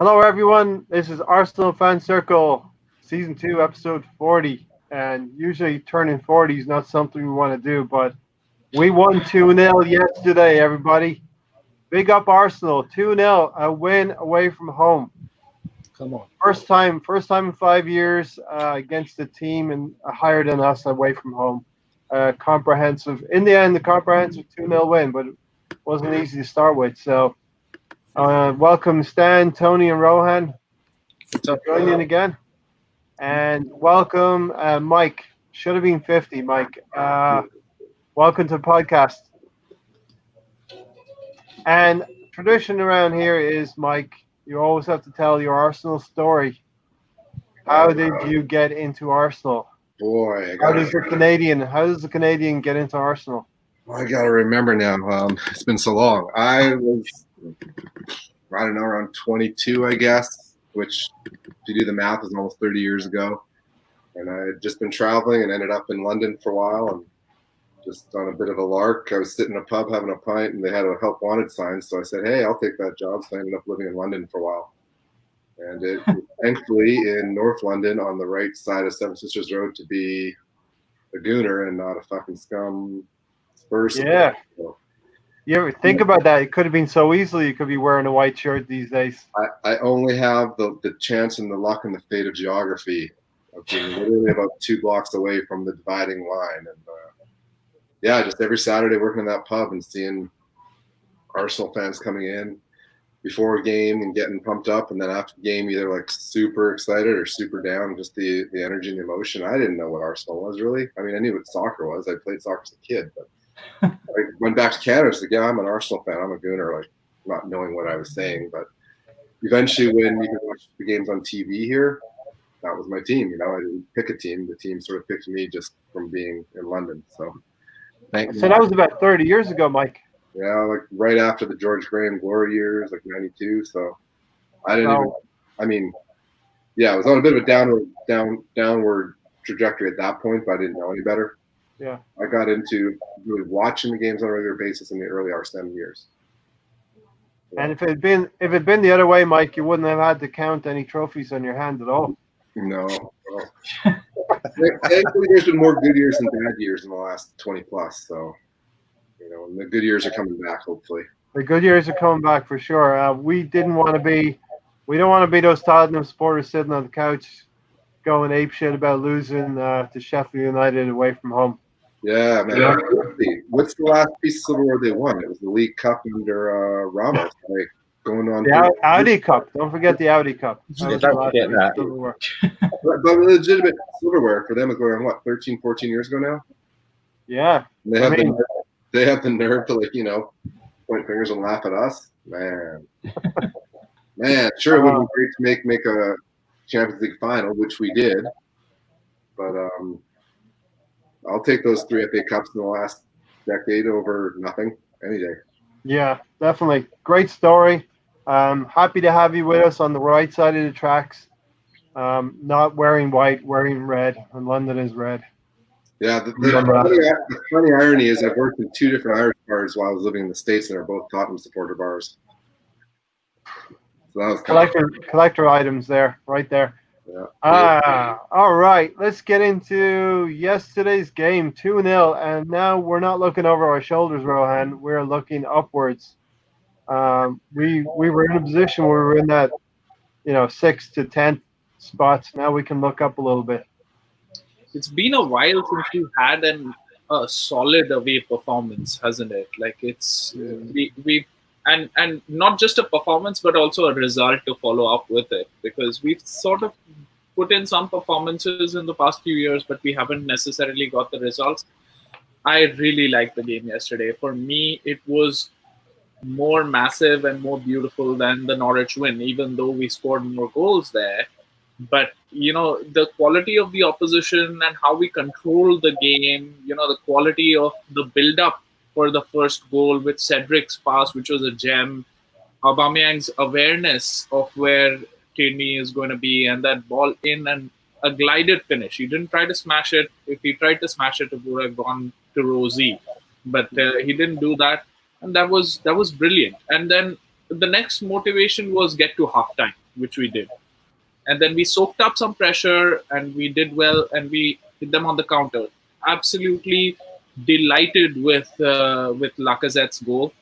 Hello, everyone. This is Arsenal Fan Circle, Season 2, Episode 40. And usually turning 40 is not something we want to do, but we won 2-0 yesterday, everybody. Big up Arsenal, 2-0, a win away from home. Come on. First time in 5 years against a team and higher than us away from home. In the end, a comprehensive 2-0 win, but it wasn't easy to start with. So, welcome Stan, Tony, and Rohan. What's up? Joining again. And welcome, Mike. Should have been 50, Mike. Welcome to the podcast. And tradition around here is, Mike, you always have to tell your Arsenal story. How did you get into Arsenal? Boy, How does the Canadian get into Arsenal? I gotta remember now. It's been so long. I was, I don't know, around 22, I guess. Which, if you do the math, is almost 30 years ago. And I had just been traveling and ended up in London for a while, and just on a bit of a lark. I was sitting in a pub having a pint, and they had a help wanted sign. So I said, "Hey, I'll take that job." So I ended up living in London for a while. And it was thankfully in North London on the right side of Seven Sisters Road to be a gooner and not a fucking scum Spurs. Yeah. So You ever think about that? It could have been so easily. You could be wearing a white shirt these days. I only have the chance and the luck and the fate of geography of being literally about 2 blocks away from the dividing line. And yeah, just every Saturday working in that pub and seeing Arsenal fans coming in before a game and getting pumped up, and then after the game either like super excited or super down, just the energy and the emotion. I didn't know what Arsenal was really. I mean, I knew what soccer was. I played soccer as a kid, but I went back to Canada. I was like, yeah, I'm an Arsenal fan. I'm a gooner, like not knowing what I was saying. But eventually when you can watch the games on TV here, that was my team. You know, I didn't pick a team. The team sort of picked me just from being in London. So So that was about 30 years ago, Mike. yeah, like right after the George Graham glory years, like 92. So I didn't even, I mean, yeah, it was on a bit of a downward trajectory at that point, but I didn't know any better. Yeah. I got into really watching the games on a regular basis in the early Arsene years. And if it'd been the other way, Mike, you wouldn't have had to count any trophies on your hand at all. No. Thankfully, there's been more good years than bad years in the last 20 plus. So, you know, and the good years are coming back, hopefully. The good years are coming back for sure. We don't want to be those Tottenham supporters sitting on the couch going apeshit about losing to Sheffield United away from home. Yeah, man. Yeah. What's the last piece of silverware they won? It was the League Cup under Ramos. Like going on. The Audi Cup. Don't forget the Audi Cup. Don't forget that. But legitimate silverware for them is going on, what, 13, 14 years ago now? Yeah. And they have the nerve to, like, you know, point fingers and laugh at us. Man. Sure, it would be great to make a Champions League final, which we did. But I'll take those 3 FA Cups in the last decade over nothing any day. Yeah, definitely. Great story. Happy to have you with us on the right side of the tracks. Not wearing white, wearing red, and London is red. Yeah, the funny irony is I've worked in 2 different Irish bars while I was living in the States, and they're both Tottenham supporter bars. So that was collector items there, right there. Yeah. All right. Let's get into yesterday's game, 2-0, and now we're not looking over our shoulders, Rohan. We're looking upwards. We were in a position where we were in that, 6th to 10th spots. Now we can look up a little bit. It's been a while since we've had a solid away performance, hasn't it? Like it's we and not just a performance, but also a result to follow up with it, because we've sort of put in some performances in the past few years, but we haven't necessarily got the results. I really liked the game yesterday. For me, it was more massive and more beautiful than the Norwich win, even though we scored more goals there. But, the quality of the opposition and how we control the game, the quality of the build-up for the first goal with Cedric's pass, which was a gem, Aubameyang's awareness of where Tierney is going to be, and that ball in and a glided finish. He didn't try to smash it. If he tried to smash it, it would have gone to Rosie. But he didn't do that. And that was brilliant. And then the next motivation was get to halftime, which we did. And then we soaked up some pressure and we did well and we hit them on the counter. Absolutely delighted with Lacazette's goal.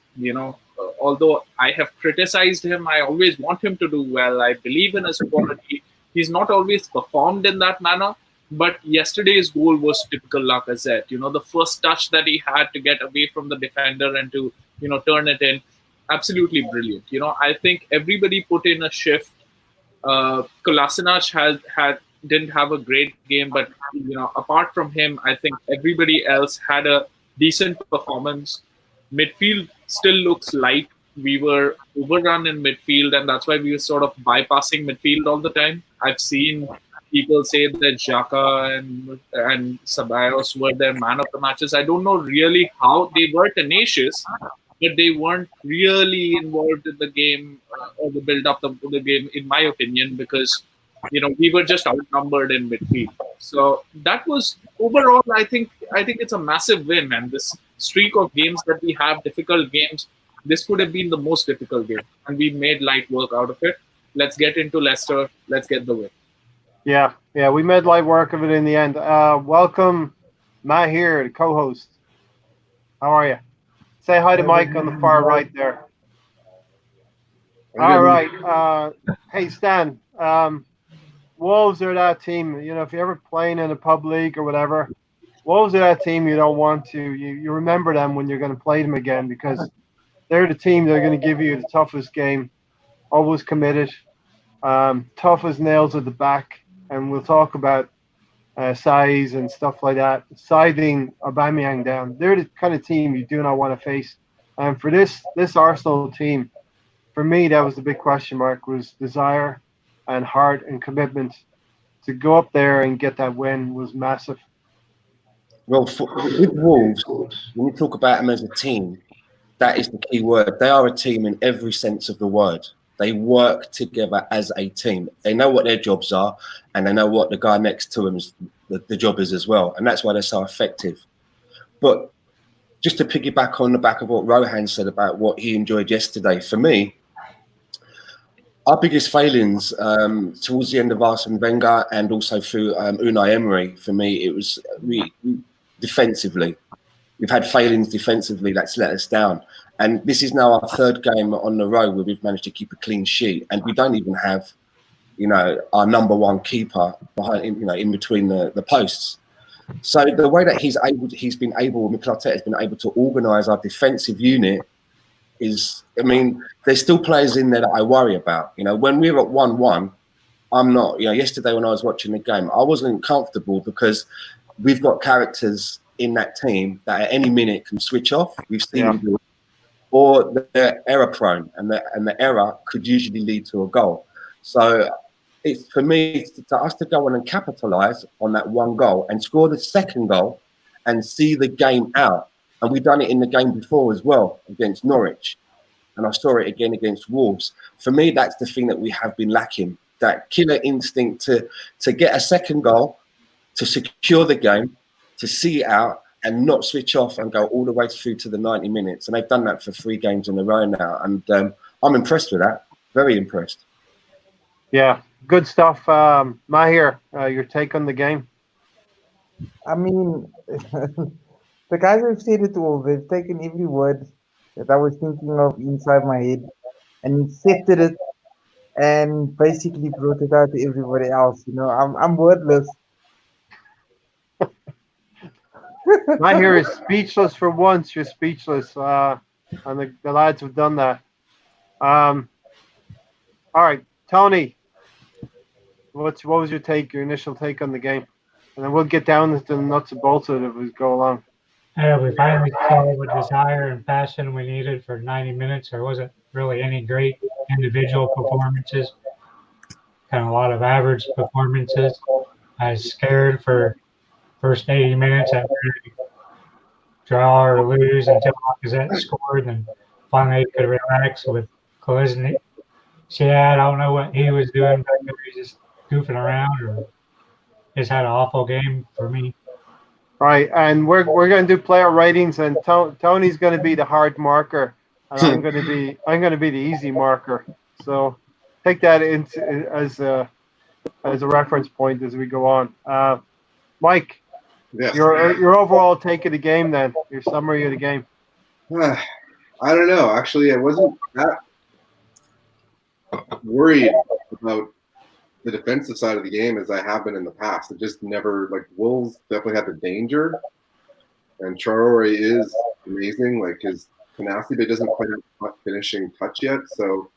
Although I have criticized him, I always want him to do well. I believe in his quality. He's not always performed in that manner, but yesterday's goal was typical Lacazette. The first touch that he had to get away from the defender and to turn it in, absolutely brilliant. I think everybody put in a shift. Kolasinac didn't have a great game, but apart from him, I think everybody else had a decent performance. Midfield still looks light. We were overrun in midfield, and that's why we were sort of bypassing midfield all the time. I've seen people say that Xhaka and Ceballos were their man of the matches. I don't know really how they were tenacious, but they weren't really involved in the game or the build-up of the game, in my opinion, because we were just outnumbered in midfield. So that was overall, I think it's a massive win, and this streak of games that we have, difficult games, this could have been the most difficult game, and we made light work out of it. Let's get into Leicester. Let's get the win. Yeah, we made light work of it in the end. Welcome, Mahir, the co-host. How are you? Say hi to Mike on the far right there. All right. Hey, Stan. Wolves are that team. If you're ever playing in a pub league or whatever, Wolves are that team you don't want to. You remember them when you're going to play them again, because they're the team that are going to give you the toughest game, always committed, tough as nails at the back. And we'll talk about size and stuff like that, siding Aubameyang down. They're the kind of team you do not want to face. And for this Arsenal team, for me, that was the big question mark, was desire and heart and commitment. To go up there and get that win was massive. Well, with Wolves, when you talk about them as a team, that is the key word. They are a team in every sense of the word. They work together as a team. They know what their jobs are, and they know what the guy next to them the job is as well. And that's why they're so effective. But just to piggyback on the back of what Rohan said about what he enjoyed yesterday, for me, our biggest failings towards the end of Arsene Wenger and also through Unai Emery, for me, it was defensively. We've had failings defensively that's let us down. And this is now our third game on the row where we've managed to keep a clean sheet. And we don't even have, our number one keeper behind, in between the posts. So the way that Mikel Arteta has been able to organise our defensive unit is, there's still players in there that I worry about. When we're at 1-1, I'm not, yesterday when I was watching the game, I wasn't comfortable because we've got characters in that team that at any minute can switch off. We've seen them do it. Or they're error prone, and the error could usually lead to a goal. So it's for me to us to go on and capitalise on that one goal and score the second goal and see the game out. And we've done it in the game before as well against Norwich, and I saw it again against Wolves. For me, that's the thing that we have been lacking: that killer instinct to get a second goal, to secure the game, to see it out, and not switch off and go all the way through to the 90 minutes. And they've done that for 3 games in a row now. And I'm impressed with that. Very impressed. Yeah, good stuff. Mahir, your take on the game? The guys have said it all. They've taken every word that I was thinking of inside my head and accepted it and basically brought it out to everybody else. I'm wordless. Mahir is speechless for once. You're speechless. And the lads have done that. All right, Tony, what was your initial take on the game? And then we'll get down to the nuts and bolts of it as we go along. We finally saw what desire and passion we needed for 90 minutes. There wasn't really any great individual performances. Kind of a lot of average performances. I was scared for first 80 minutes after draw or lose until Lacazette scored, and finally could relax with Kolasinac. Yeah, I don't know what he was doing back there. He's just goofing around, or just had an awful game for me. Right, and we're going to do player ratings, and Tony's going to be the hard marker and I'm going to be the easy marker. So take that into as a reference point as we go on. Mike, Yes. your overall take of the game, then your summary of the game. I don't know. Actually, I wasn't that worried about the defensive side of the game as I have been in the past. It just never, like, Wolves definitely had the danger, and Traore is amazing, like his tenacity, but he doesn't quite have finishing touch yet. So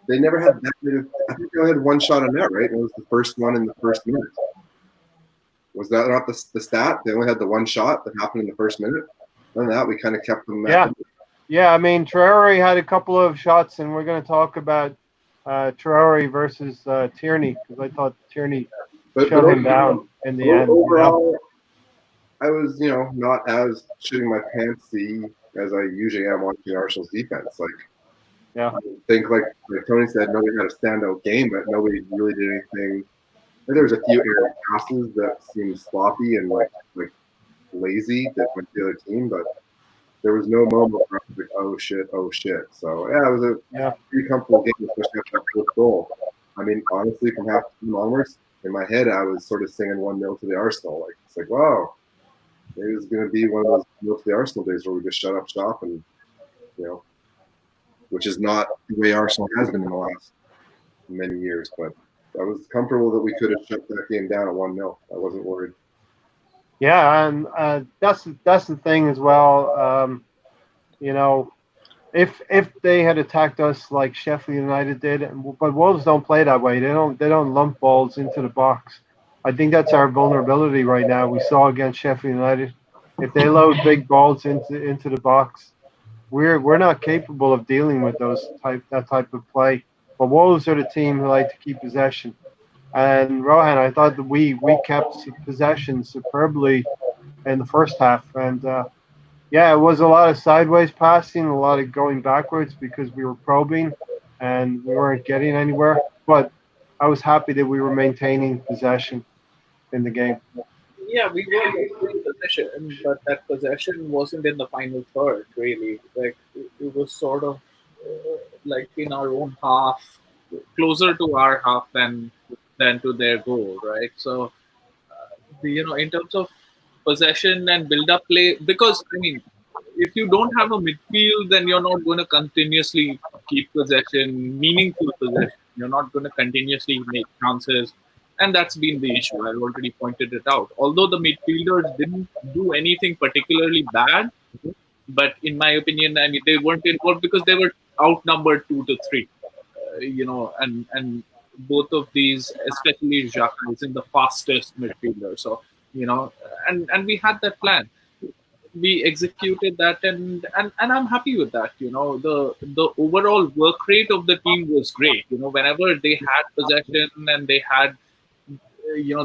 they never had that many. I think they only had one shot on net, right? It was the first one in the first minute. Was that not the stat? They only had the one shot that happened in the first minute. Other than that, we kind of kept them. Yeah. I mean, Traore had a couple of shots, and we're going to talk about Traore versus Tierney, because I thought Tierney shut him down in the end. Overall, I was, not as shitting my pantsy as I usually am watching Arsenal's defense. Like, yeah, I think like Tony said, nobody had a standout game, but nobody really did anything. There was a few errant passes that seemed sloppy and like lazy that went to the other team, but there was no moment where I was like, oh shit. So yeah, it was a pretty comfortable game, especially after that first goal. I mean, honestly, from half time onwards, in my head, I was sort of singing 1-0 to the Arsenal. Like, it's like, wow, maybe it's going to be one of those 0 to the Arsenal days where we just shut up shop, and which is not the way Arsenal has been in the last many years. But I was comfortable that we could have shut that game down at 1-0. I wasn't worried. Yeah, and that's the thing as well. If they had attacked us like Sheffield United did, but Wolves don't play that way. They don't lump balls into the box. I think that's our vulnerability right now. We saw against Sheffield United, if they load big balls into the box, we're not capable of dealing with that type of play. But Wolves are the team who like to keep possession. And Rohan, I thought that we kept possession superbly in the first half, and it was a lot of sideways passing, a lot of going backwards because we were probing and we weren't getting anywhere. But I was happy that we were maintaining possession in the game. Yeah, we were in possession, but that possession wasn't in the final third, really. Like, it was sort of like in our own half, closer to our half than to their goal, right? So, in terms of possession and build-up play, because, I mean, if you don't have a midfield, then you're not going to continuously keep possession, meaningful possession. You're not going to continuously make chances. And that's been the issue. I've already pointed it out. Although the midfielders didn't do anything particularly bad, but in my opinion, I mean, they weren't involved because they were outnumbered 2-3. And both of these, especially Xhaka, isn't the fastest midfielder. So, and we had that plan. We executed that, and I'm happy with that. The overall work rate of the team was great. Whenever they had possession and they had,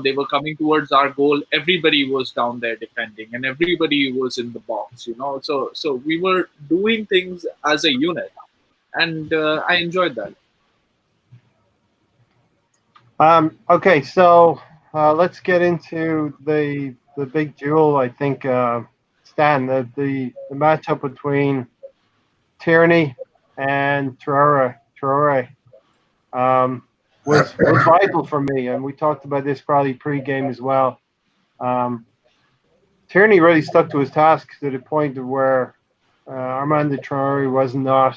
they were coming towards our goal, everybody was down there defending and everybody was in the box. So we were doing things as a unit, and I enjoyed that. Okay, so let's get into the big duel. I think Stan, the matchup between Tierney and Traore was vital for me, and we talked about this probably pre-game as well. Tierney really stuck to his task to the point of where Armando Traore was not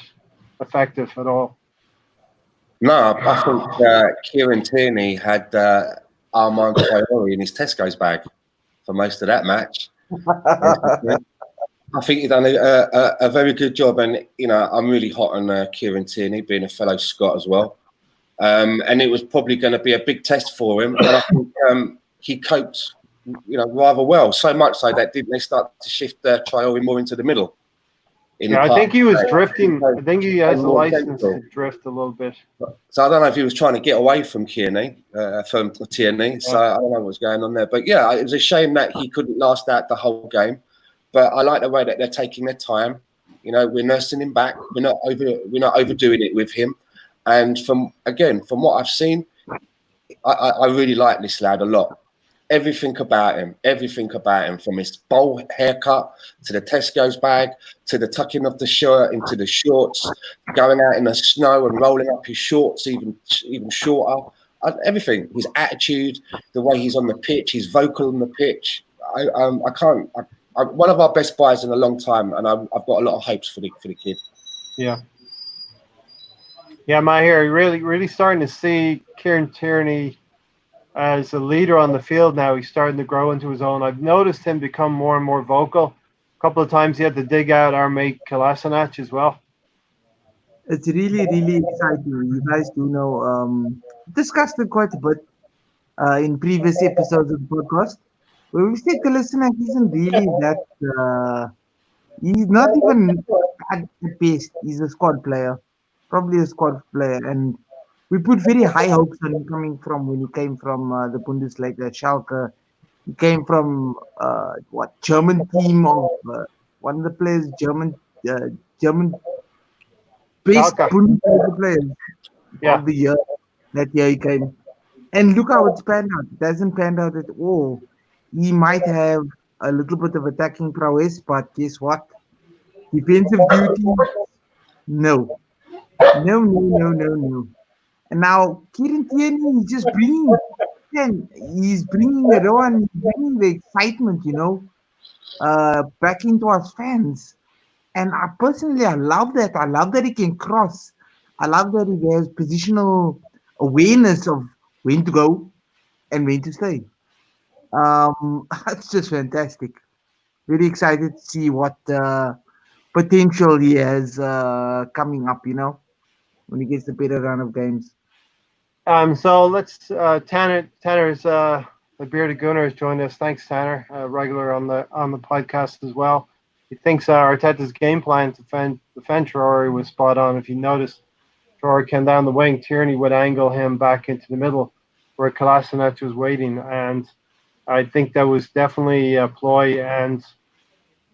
effective at all. No, I think Kieran Tierney had Armand Traore in his Tesco's bag for most of that match. I think he done a very good job, and I'm really hot on Kieran Tierney, being a fellow Scot as well. And it was probably going to be a big test for him, and I think he coped, rather well. So much so that they start to shift Traore more into the middle. I think he was drifting. I think he has a license to drift a little bit. So I don't know if he was trying to get away from Tierney. So I don't know what was going on there. But yeah, it was a shame that he couldn't last out the whole game. But I like the way that they're taking their time. We're nursing him back. We're not overdoing it with him. And from what I've seen, I really like this lad a lot. everything about him, from his bowl haircut to the Tesco's bag to the tucking of the shirt into the shorts, going out in the snow and rolling up his shorts even shorter. Everything, his attitude, the way he's on the pitch, he's vocal on the pitch. One of our best buys in a long time, and I've got a lot of hopes for the kid. Yeah. Yeah, my here really starting to see Kieran Tierney as a leader on the field now. He's starting to grow into his own. I've noticed him become more and more vocal. A couple of times he had to dig out our mate Kolasinac as well. It's really, really exciting. You guys do know, discussed it quite a bit in previous episodes of the podcast, where we said Kolasinac isn't really that. He's not even at the best. He's a squad player, probably a squad player, and we put very high hopes on him coming from when he came from the Bundesliga, Schalke. He came from German team of one of the players, German best Sokka. Bundesliga players Yeah. of the year. That year he came, and look how it's panned out. It hasn't panned out at all. He might have a little bit of attacking prowess, but guess what? Defensive duty, no. No. And now Kieran Tierney is just bringing, he's bringing it on, he's bringing the excitement, back into us fans. And I love that. I love that he can cross. I love that he has positional awareness of when to go and when to stay. It's just fantastic. Really excited to see what potential he has coming up, when he gets a better run of games. So let's Tanner's the bearded Gunner has joined us. Thanks, Tanner, regular on the podcast as well. He thinks Arteta's game plan to defend Traore was spot on. If you noticed, Traore came down the wing, Tierney would angle him back into the middle where Kolasinac was waiting, and I think that was definitely a ploy and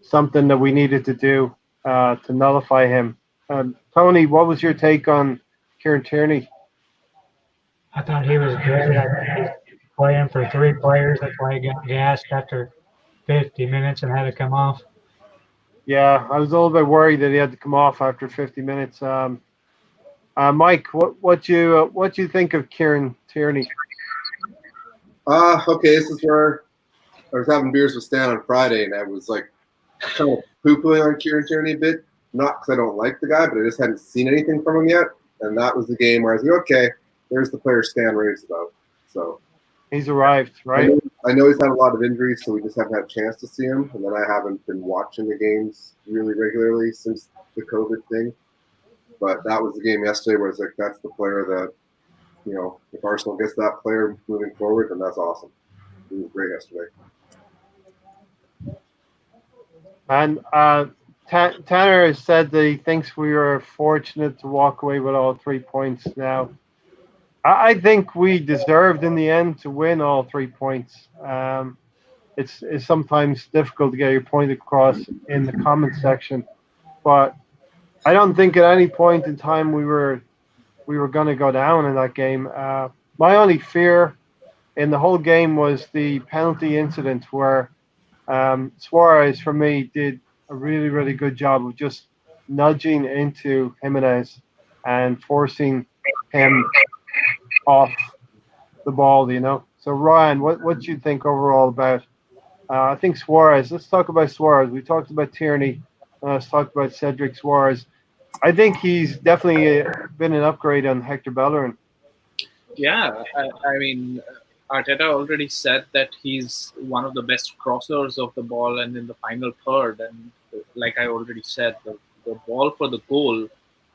something that we needed to do to nullify him. Tony, what was your take on Kieran Tierney? I thought he was good. I think he's playing for three players. That's why he got gassed after 50 minutes and had to come off. Yeah, I was a little bit worried that he had to come off after 50 minutes. Mike, what you think of Kieran Tierney? Okay, this is where I was having beers with Stan on Friday, and I was like kind of poo-pooing on Kieran Tierney a bit. Not because I don't like the guy, but I just hadn't seen anything from him yet. And that was the game where I was like, okay, there's the player Stan raves about. So he's arrived, right? I know he's had a lot of injuries, so we just haven't had a chance to see him. And then I haven't been watching the games really regularly since the COVID thing. But that was the game yesterday where it's like, that's the player that, if Arsenal gets that player moving forward, then that's awesome. He was great yesterday. And Tanner has said that he thinks we were fortunate to walk away with all 3 points now. I think we deserved in the end to win all 3 points. It's sometimes difficult to get your point across in the comment section, but I don't think at any point in time we were going to go down in that game. My only fear in the whole game was the penalty incident where Suarez, for me, did a really, really good job of just nudging into Jimenez and forcing him off the ball, So, Ryan, what do you think overall about, I think Suarez. Let's talk about Suarez. We talked about Tierney. Let's talk about Cedric Suarez. I think he's definitely been an upgrade on Hector Bellerin. Yeah, I mean, Arteta already said that he's one of the best crossers of the ball and in the final third. And like I already said, the ball for the goal,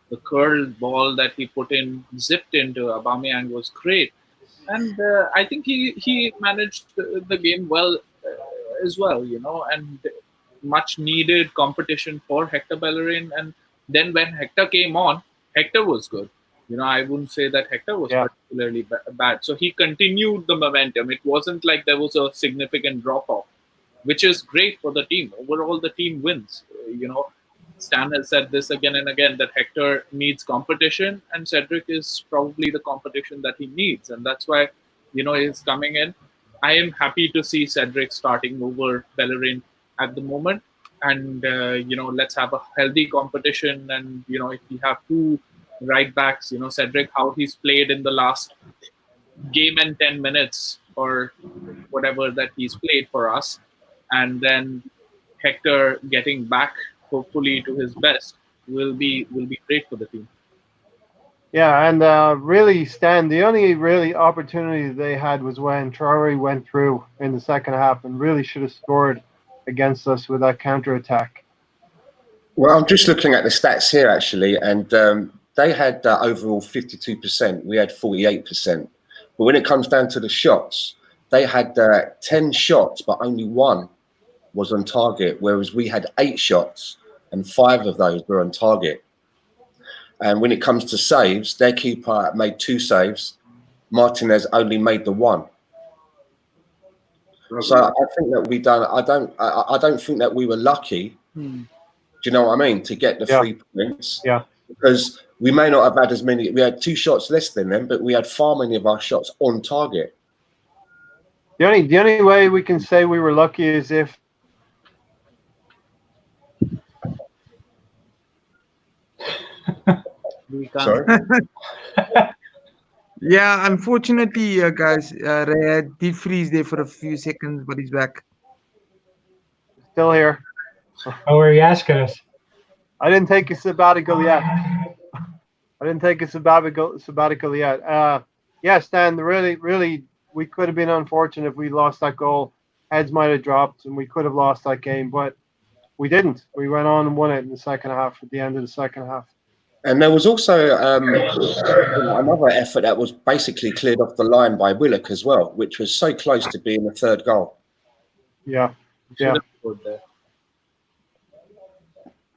the curled ball that he put in, zipped into Aubameyang was great. And I think he managed the game well as well, and much needed competition for Hector Bellerin. And then when Hector came on, Hector was good. I wouldn't say that Hector was particularly bad. So he continued the momentum. It wasn't like there was a significant drop-off, which is great for the team. Overall, the team wins. Stan has said this again and again, that Hector needs competition, and Cedric is probably the competition that he needs. And that's why, he's coming in. I am happy to see Cedric starting over Bellerin at the moment. And, let's have a healthy competition. And, if we have two right backs, Cedric, how he's played in the last game and 10 minutes or whatever that he's played for us. And then Hector getting back, hopefully, to his best will be great for the team. Yeah, and really, Stan, the only really opportunity they had was when Traore went through in the second half and really should have scored against us with that counter attack. Well, I'm just looking at the stats here actually, and they had overall 52%. We had 48%. But when it comes down to the shots, they had 10 shots, but only one was on target, whereas we had 8 shots and 5 of those were on target. And when it comes to saves, their keeper made 2 saves. Martinezz only made the 1. So I think that we done. I don't think that we were lucky. Do you know what I mean? To get the 3 points. Yeah. Because we may not have had as many. We had 2 shots less than them, but we had far many of our shots on target. The only way we can say we were lucky is if Sorry. Yeah, unfortunately, guys, Ray did freeze there for a few seconds, but he's back. still here. Oh, were you asking us? I didn't take a sabbatical yet. Yeah, Stan, really, we could have been unfortunate if we lost that goal. Heads might have dropped, and we could have lost that game, but we didn't. We went on and won it in the second half, at the end of the second half. And there was also another effort that was basically cleared off the line by Willock as well, which was so close to being the 3rd goal. Yeah.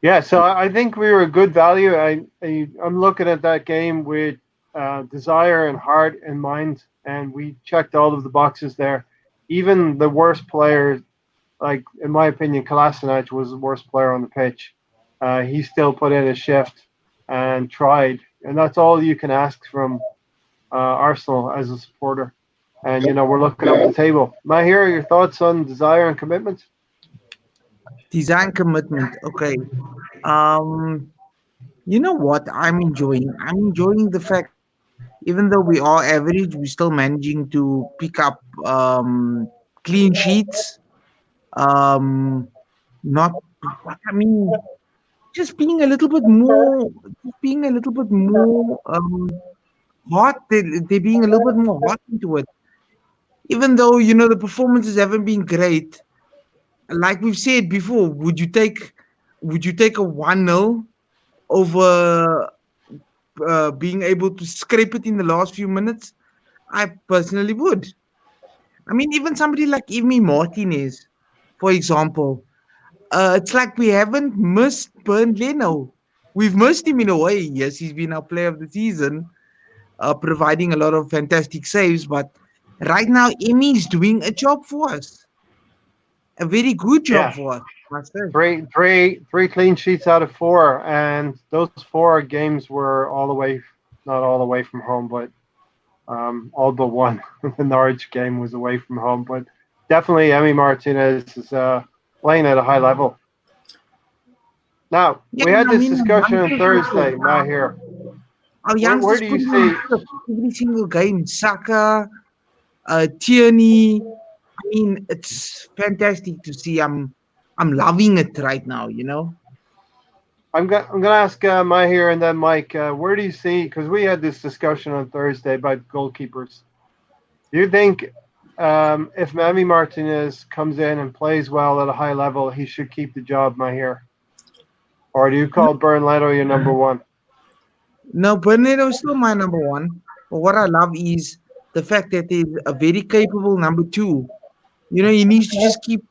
Yeah, so I think we were a good value. I'm looking at that game with desire and heart in mind, and we checked all of the boxes there. Even the worst player, like in my opinion, Kolasinac was the worst player on the pitch. He still put in a shift and tried, and that's all you can ask from Arsenal as a supporter. And we're looking up the table. Mahir, your thoughts on desire and commitment? Design commitment. Okay. You know what I'm enjoying? I'm enjoying the fact, even though we are average, we're still managing to pick up clean sheets. Not, I mean, just being a little bit more, hot. They're being a little bit more hot into it. Even though the performances haven't been great, like we've said before, would you take a 1-0 over being able to scrape it in the last few minutes? I personally would. I mean, even somebody like Emi Martinez, for example, it's like we haven't missed Bernd Leno. We've missed him in a way. Yes, he's been our player of the season, providing a lot of fantastic saves. But right now, Emi's doing a job for us. A very good job for us, must say. Three clean sheets out of 4, and those 4 games were not all the way from home, but all but one. The Norwich game was away from home, but definitely Emi Martinez is playing at a high level. Now, we had this discussion on Thursday, Mahir. Where do you see every single game? Sokka, Tierney. I mean, it's fantastic to see. I'm loving it right now. I'm gonna ask Mahir and then Mike. Where do you see? Because we had this discussion on Thursday about goalkeepers. Do you think if Emi Martinez comes in and plays well at a high level, he should keep the job, Mahir? Or do you call Bernd Leno your number 1? No, Bernd Leno is still my number 1. But what I love is the fact that he's a very capable number 2. He needs to just keep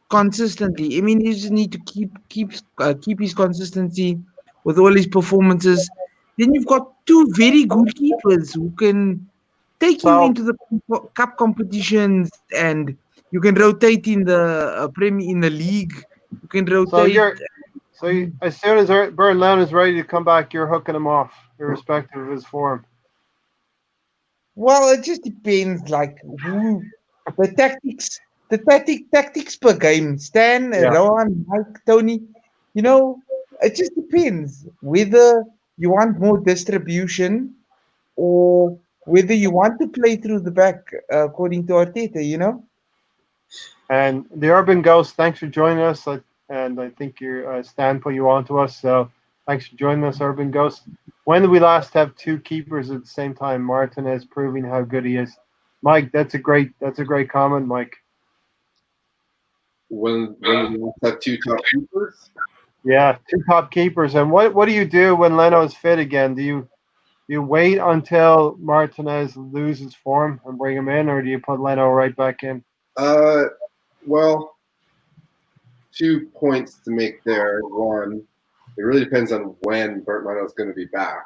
consistently. I mean, he just need to keep his consistency with all his performances. Then you've got 2 very good keepers who can take you into the cup competitions, and you can rotate in the in the league. You can rotate. So as soon as Bernd Leno is ready to come back, you're hooking him off, irrespective of his form. Well, it just depends, like who the tactics per game. Stan, Yeah. Rohan, Mike, Tony. It just depends whether you want more distribution or whether you want to play through the back, according to Arteta. And the Urban Ghost, thanks for joining us. And I think your Stan put you on to us. So thanks for joining us, Urban Ghost. When did we last have two keepers at the same time? Martinez proving how good he is. Mike, that's a great comment, Mike. When we have two top keepers. Yeah, two top keepers. And what do you do when Leno's fit again? Do you wait until Martinez loses form and bring him in, or do you put Leno right back in? Well, 2 points to make there. One, it really depends on when Bert Leno's going to be back.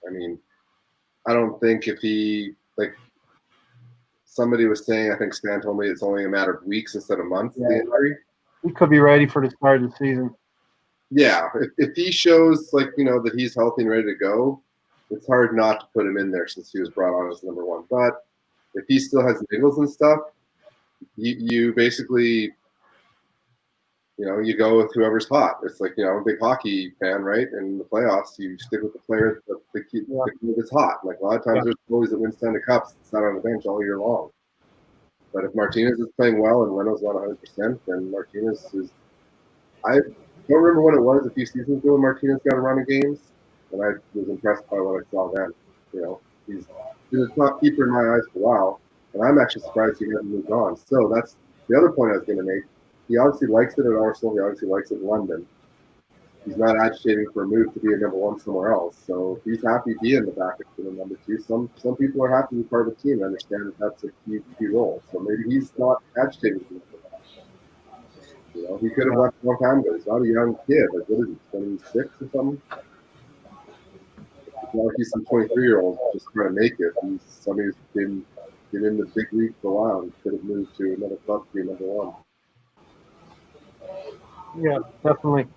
I mean, I don't think if he, like somebody was saying, I think Stan told me it's only a matter of weeks instead of months, the injury. He could be ready for the start of the season. Yeah, if he shows that he's healthy and ready to go, it's hard not to put him in there since he was brought on as number one. But if he still has niggles and stuff, you basically, you go with whoever's hot. It's like, I'm a big hockey fan, right? In the playoffs, you stick with the players that keep it's hot. Like a lot of times there's always that wins Stanley Cups. It's not on the bench all year long. But if Martinez is playing well and Leno's not 100%, then Martinez is. I don't remember when it was a few seasons ago when Martinez got a run of games, and I was impressed by what I saw then. He's been a top keeper in my eyes for a while, and I'm actually surprised he hasn't moved on. So that's the other point I was going to make. He obviously likes it at Arsenal. He obviously likes it in London. He's not agitating for a move to be a number one somewhere else. So he's happy being the backup to the number two. Some people are happy to be part of the team and understand that that's a key role. So maybe he's not agitating for that. He could have left a long time ago. He's not a young kid. Like, what is he, 26 or something? It's not like he's some 23-year-old just trying to make it. He's somebody who's been in the big league for a while and could have moved to another club to be number one. Yeah, definitely.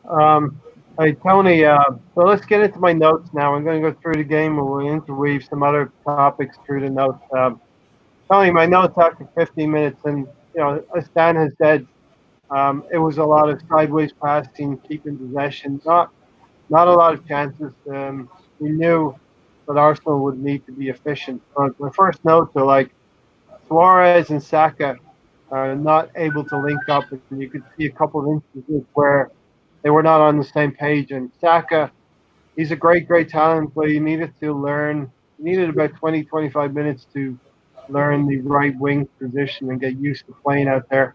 Hey, Tony, so let's get into my notes now. I'm going to go through the game and we'll interweave some other topics through the notes. Tony, my notes after 15 minutes, and, as Stan has said, it was a lot of sideways passing, keeping possession, not a lot of chances. We knew that Arsenal would need to be efficient. But my first notes are like Suarez and Sokka are not able to link up, and you could see a couple of instances where they were not on the same page. And Sokka, he's a great talent, but he needed to learn. He needed about 20-25 minutes to learn the right wing position and get used to playing out there,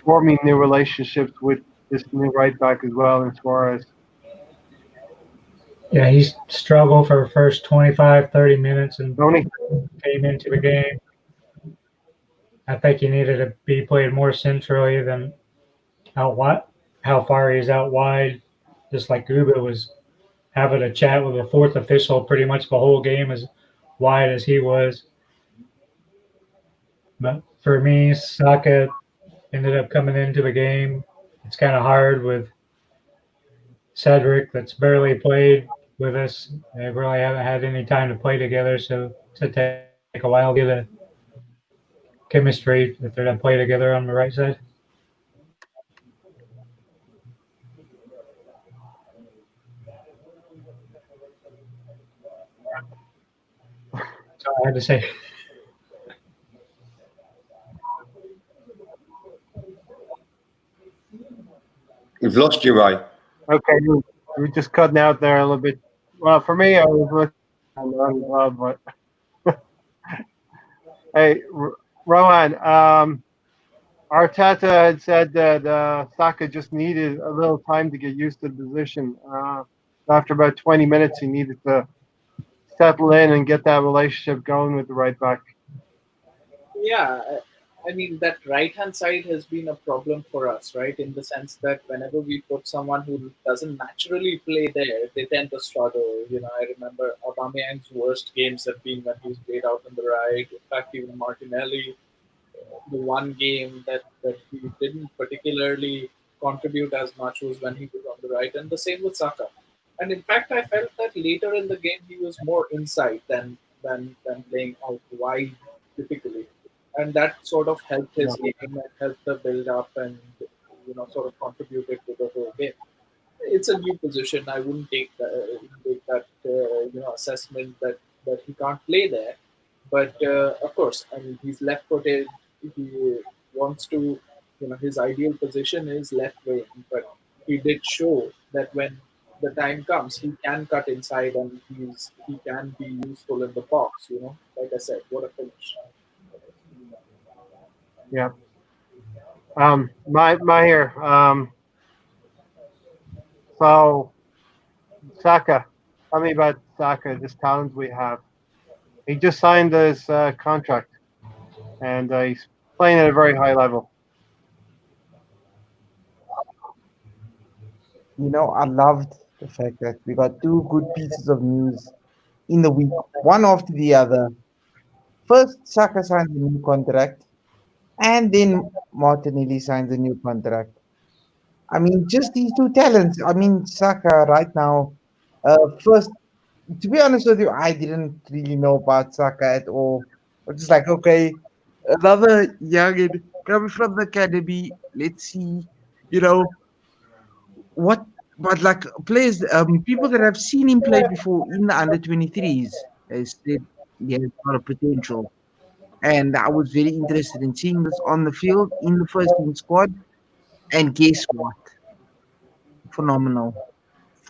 forming new relationships with this new right back as well in Suarez. Yeah, he struggled for the first 25, 30 minutes and Tony? came into the game. I think he needed to be played more centrally than how far he's out wide. Just like Uba was having a chat with the fourth official pretty much the whole game as wide as he was. But for me, Sokka ended up coming into the game. It's kind of hard with Cedric that's barely played with us. They really haven't had any time to play together, so it's take a while to get a chemistry if they're going to play together on the right side. That's all I had to say. We've lost you, Ray. Okay, you were just cutting out there a little bit. Well, for me, I was looking but hey, Rohan, Arteta had said that Sokka just needed a little time to get used to the position. After about 20 minutes, he needed to settle in and get that relationship going with the right back. Yeah, I mean, that right-hand side has been a problem for us, right? In the sense that whenever we put someone who doesn't naturally play there, they tend to struggle. I remember Aubameyang's worst games have been when he's played out on the right. In fact, even Martinelli, the one game that he didn't particularly contribute as much was when he was on the right, and the same with Saka. And in fact, I felt that later in the game he was more inside than playing out wide typically. and that sort of helped his game and helped the build up and sort of contributed to the whole game. It's a new position. I wouldn't take that assessment that he can't play there. But of course, I mean, he's left-footed. He wants to, his ideal position is left wing. But he did show that when the time comes, he can cut inside and he can be useful in the box. Like I said, what a finish! Yeah. My here. So Saka. Tell me about Saka. This talent we have. He just signed his contract, and he's playing at a very high level. I loved the fact that we got two good pieces of news in the week, one after the other. First, Saka signs a new contract, and then Martinelli signs a new contract. I mean, just these two talents. I mean, Saka right now. First, to be honest with you, I didn't really know about Saka at all. I was just like, okay, another youngin coming from the academy. Let's see, you know what. But like players, people that have seen him play before in the under 23s, has said he has a lot of potential. And I was very interested in seeing this on the field in the first team squad. And guess what? Phenomenal.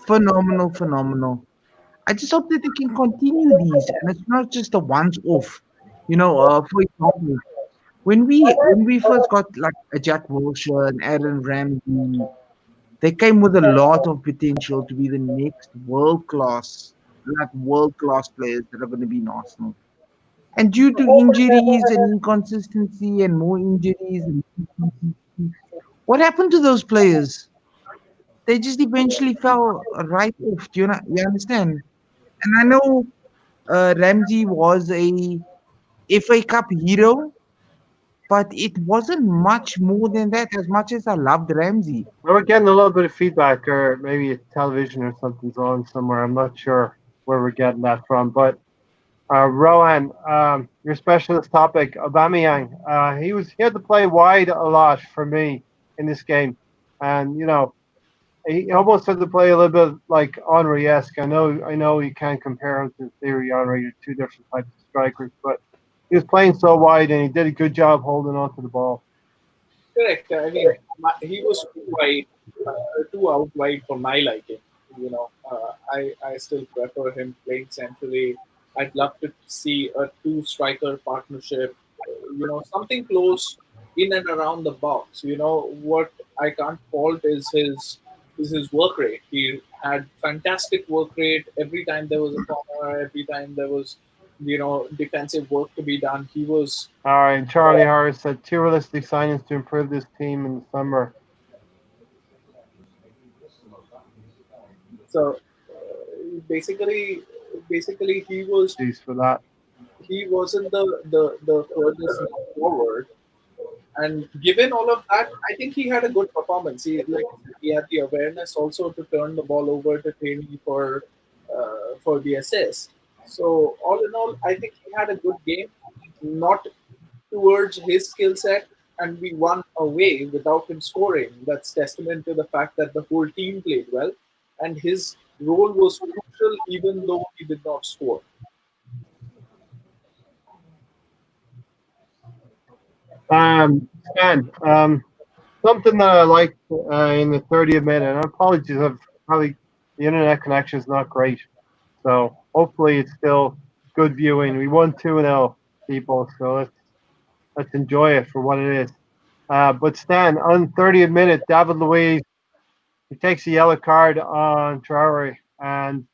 Phenomenal, phenomenal. I just hope that they can continue these and it's not just a once off. For example, when we first got like a Jack Wilshere and Aaron Ramsey, they came with a lot of potential to be the next world class players that are going to be in Arsenal. And due to injuries and inconsistency and more injuries, what happened to those players? They just eventually fell right off. You understand? And I know Ramsey was a FA Cup hero, but it wasn't much more than that. As much as I loved Ramsey, We're getting a little bit of feedback, or maybe a television or something's on somewhere. I'm not sure where we're getting that from. But Rohan, your specialist topic, Aubameyang. He had to play wide a lot for me in this game, and he almost had to play a little bit like Henry-esque. I know you can't compare him to Thierry Henry. You're two different types of strikers, but he was playing so wide and he did a good job holding on to the ball. Correct. I mean, he was too out wide for my liking. I still prefer him playing centrally. I'd love to see a two striker partnership. Something close in and around the box. What I can't fault is his work rate. He had fantastic work rate every time there was a corner, every time there was defensive work to be done. He was All right, and Charlie Harris said two realistic signings to improve this team in the summer. so basically Jeez for that. he wasn't the furthest forward. And given all of that, I think he had a good performance. He had the awareness also to turn the ball over to Tierney for the assist. So all in all, I think he had a good game. Not towards his skill set, and we won away without him scoring. That's testament to the fact that the whole team played well, and his role was crucial even though he did not score. Stan, something that I liked in the 30th minute, and apologies, probably the internet connection is not great. So hopefully it's still good viewing. We won 2-0, people, so let's enjoy it for what it is. But Stan, on 30th minute, David Luiz, he takes a yellow card on Traore, and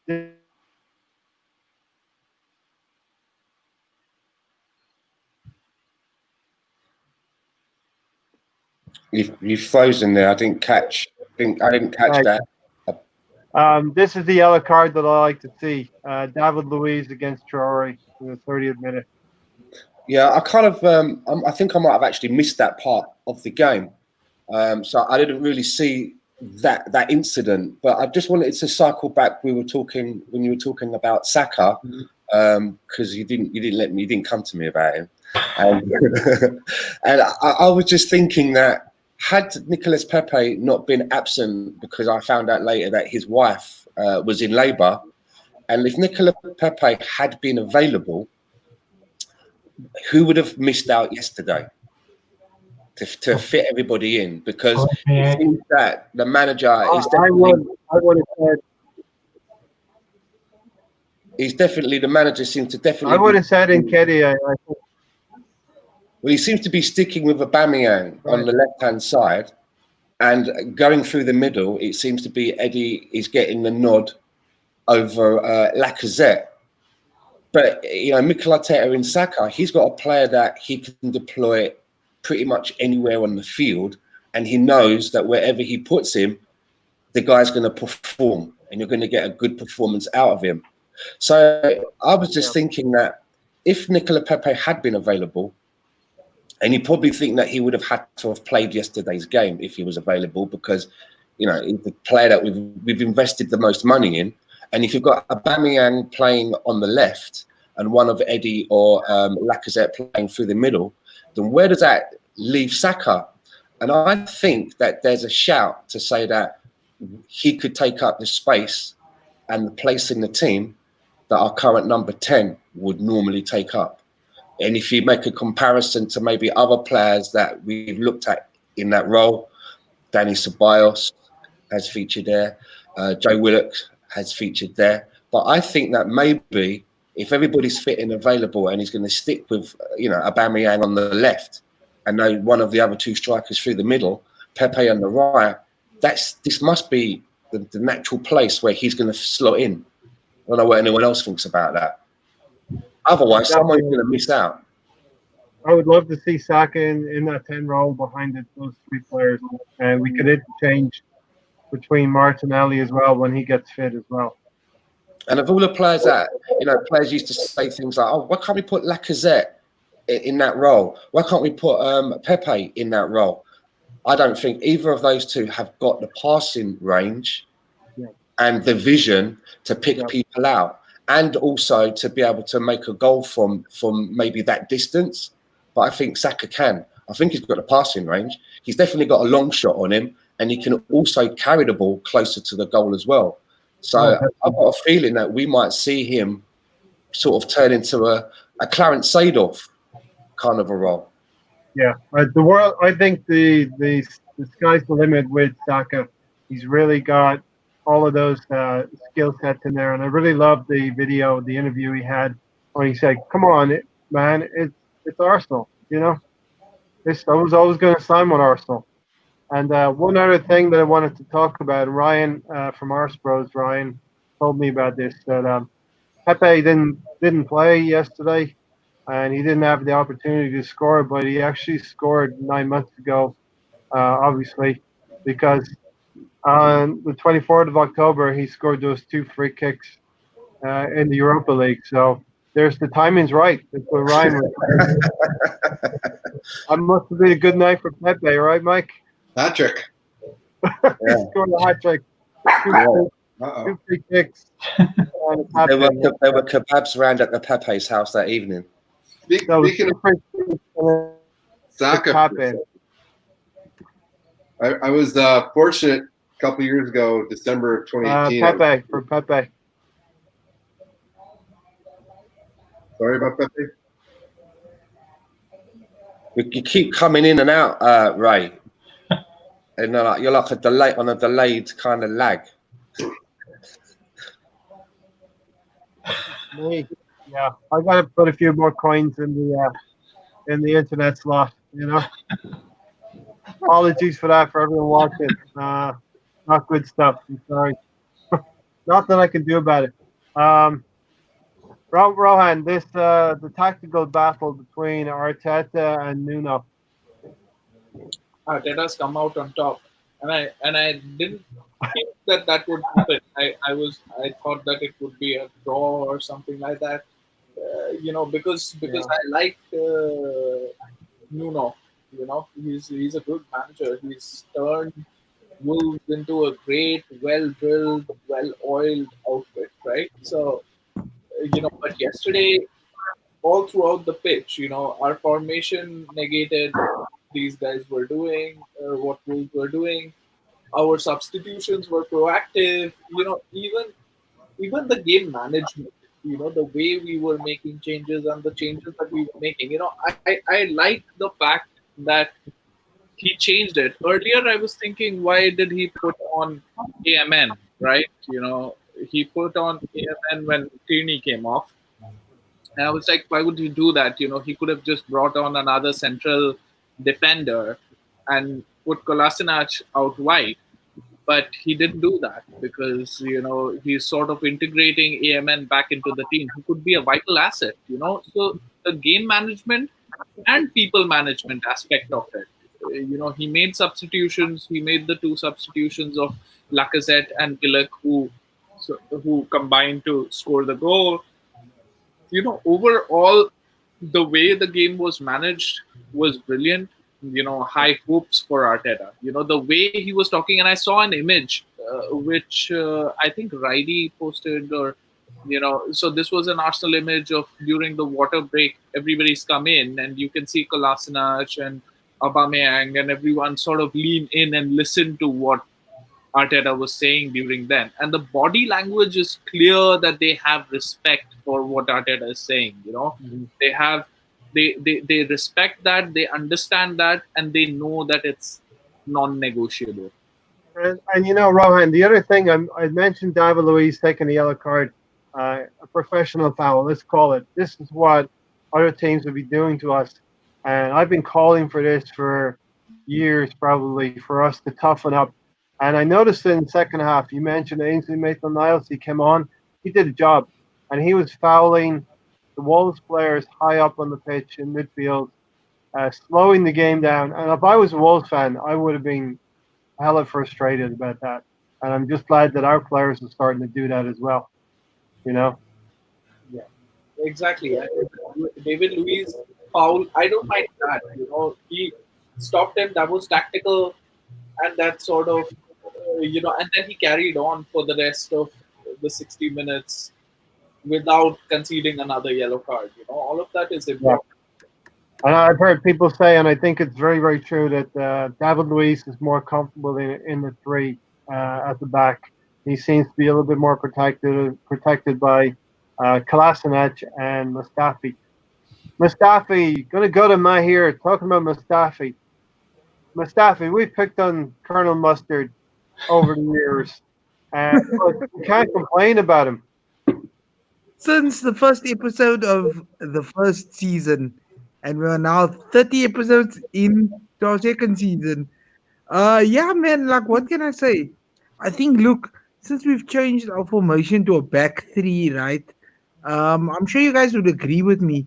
You've frozen there. I didn't catch Right. that. This is the yellow card that I like to see. David Luiz against Traore in the 30th minute. Yeah, I kind of I think I might have actually missed that part of the game, so I didn't really see that incident. But I just wanted to cycle back. When you were talking about Saka. because you didn't come to me about him. And I was just thinking that had Nicolas Pepe not been absent, because I found out later that his wife was in labour, and if Nicolas Pepe had been available, who would have missed out yesterday to fit everybody in? Because it seems that the manager is definitely the manager seems to definitely. I would have said Nketiah. Well, he seems to be sticking with Aubameyang on the left-hand side, and going through the middle, it seems to be Eddie is getting the nod over Lacazette. But, you know, Mikel Arteta in Saka, he's got a player that he can deploy pretty much anywhere on the field, and he knows that wherever he puts him, the guy's going to perform, and you're going to get a good performance out of him. So I was just thinking that if Nicolas Pepe had been available, and you probably think that he would have had to have played yesterday's game if he was available, because, you know, he's the player that we've invested the most money in. And if you've got Aubameyang playing on the left and one of Eddie or Lacazette playing through the middle, then where does that leave Saka? And I think that there's a shout to say that he could take up the space and the place in the team that our current number 10 would normally take up. And if you make a comparison to maybe other players that we've looked at in that role, Danny Ceballos has featured there, Joe Willock has featured there. But I think that maybe if everybody's fit and available and he's going to stick with, you know, Aubameyang on the left and know one of the other two strikers through the middle, Pepe on the right, this must be the natural place where he's going to slot in. I don't know what anyone else thinks about that. Otherwise, someone's going to miss out. I would love to see Saka in that 10 role behind those three players. And we could interchange between Martinelli as well when he gets fit as well. And of all the players that, you know, players used to say things like, oh, why can't we put Lacazette in that role? Why can't we put Pepe in that role? I don't think either of those two have got the passing range and the vision to pick people out, and also to be able to make a goal from maybe that distance. But I think Saka can. I think he's got the passing range. He's definitely got a long shot on him, and he can also carry the ball closer to the goal as well. So I've got a feeling that we might see him sort of turn into a Clarence Seedorf kind of a role. Yeah, I think the sky's the limit with Saka. He's really got all of those skill sets in there, and I really loved the video, the interview he had, when he said, "Come on, man, it's Arsenal, you know. I was always going to sign with Arsenal." And one other thing that I wanted to talk about, Ryan from Arsenal, Ryan told me about this, that Pepe didn't play yesterday, and he didn't have the opportunity to score, but he actually scored 9 months ago, obviously, because on the 24th of October, he scored those 2 free kicks in the Europa League. So there's the timing's right. That's what Ryan was saying. That must have been a good night for Pepe, right, Mike? Hat trick. He scored a hat trick. 2 free kicks. There were kebabs around at the Pepe's house that evening. Speaking of Saka, I was fortunate a couple years ago, December of 2018. For Pepe. Sorry about Pepe. You keep coming in and out, Ray, and you're like a delayed kind of lag. Me, yeah, I gotta put a few more coins in the internet slot. You know, apologies for that for everyone watching. Not good stuff. I'm sorry. Nothing I can do about it. Rohan, the tactical battle between Arteta and Nuno. Arteta's come out on top, and I didn't think that would happen. I thought that it would be a draw or something like that. You know, because I like Nuno. You know, he's a good manager. He's turned Wolves into a great, well-drilled, well-oiled outfit, right? So But yesterday, all throughout the pitch, our formation negated what these guys were doing, what Wolves were doing. Our substitutions were proactive. Even the game management. The way we were making changes and the changes that we were making. I like the fact that he changed it. Earlier, I was thinking, why did he put on AMN, right? He put on AMN when Tierney came off. And I was like, why would he do that? He could have just brought on another central defender and put Kolasinac out wide. But he didn't do that because, he's sort of integrating AMN back into the team. He could be a vital asset, So the game management and people management aspect of it. He made substitutions. He made the two substitutions of Lacazette and Gillick who combined to score the goal. Overall, the way the game was managed was brilliant. High hopes for Arteta. The way he was talking, and I saw an image which I think Riley posted, or so this was an Arsenal image of during the water break. Everybody's come in, and you can see Kolasinac and Aubameyang and everyone sort of lean in and listen to what Arteta was saying during then. And the body language is clear that they have respect for what Arteta is saying. They have, they respect that, they understand that, and they know that it's non-negotiable. And Rohan, the other thing I mentioned, David Luiz taking a yellow card, a professional foul. Let's call it. This is what other teams would be doing to us, and I've been calling for this for years, probably, for us to toughen up. And I noticed in the second half, you mentioned Ainsley Maitland-Niles. He came on, he did a job, and he was fouling the Wolves players high up on the pitch in midfield, slowing the game down. And if I was a Wolves fan, I would have been hella frustrated about that. And I'm just glad that our players are starting to do that as well. Yeah, exactly. David Luiz foul, I don't mind that. He stopped him. That was tactical, and that sort of, and then he carried on for the rest of the 60 minutes without conceding another yellow card. All of that is important. Yeah. And I've heard people say, and I think it's very, very true, that David Luiz is more comfortable in the three at the back. He seems to be a little bit more protected by Kolasinac and Mustafi. Mustafi, going to go to Mahir, talking about Mustafi. Mustafi, we've picked on Colonel Mustard over the years, and we can't complain about him. Since the first episode of the first season, and we are now 30 episodes into our second season. Yeah, man, like, what can I say? I think, look, since we've changed our formation to a back three, right? I'm sure you guys would agree with me.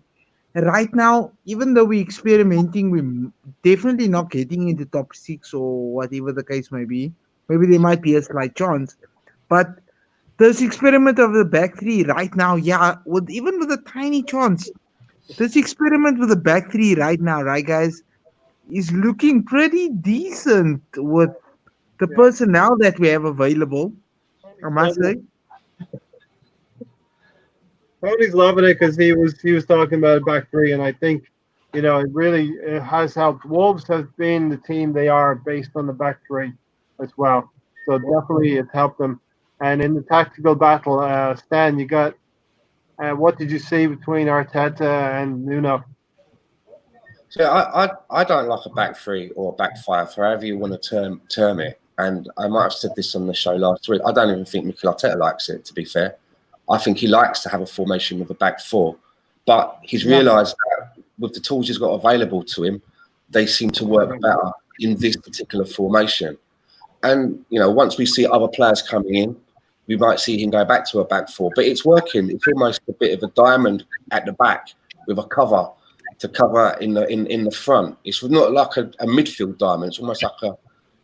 Right now, even though we're experimenting, we're definitely not getting into top six or whatever the case may be. Maybe there might be a slight chance. But this experiment of the back three right now, yeah, even with a tiny chance, this experiment with the back three right now, right, guys, is looking pretty decent with the personnel that we have available, I must say. Tony's loving it because he was talking about a back three, and I think it really has helped. Wolves have been the team they are based on the back three as well, so definitely it's helped them. And in the tactical battle, Stan, you got what did you see between Arteta and Nuno? So I don't like a back three or a back five, however you want to term it. And I might have said this on the show last week. I don't even think Mikel Arteta likes it, to be fair. I think he likes to have a formation with a back four. But he's realised that with the tools he's got available to him, they seem to work better in this particular formation. And, once we see other players coming in, we might see him go back to a back four. But it's working. It's almost a bit of a diamond at the back with a cover to cover in the front. It's not like a midfield diamond. It's almost like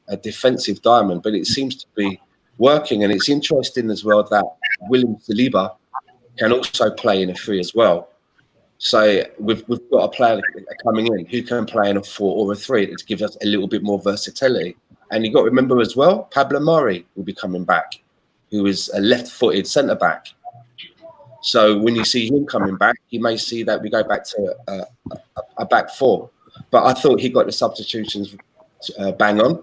a defensive diamond. But it seems to be working. And it's interesting as well that William Saliba can also play in a three as well. So we've got a player coming in who can play in a four or a three to give us a little bit more versatility. And you've got to remember as well, Pablo Mari will be coming back, who is a left-footed centre-back. So when you see him coming back, you may see that we go back to a back four. But I thought he got the substitutions bang on.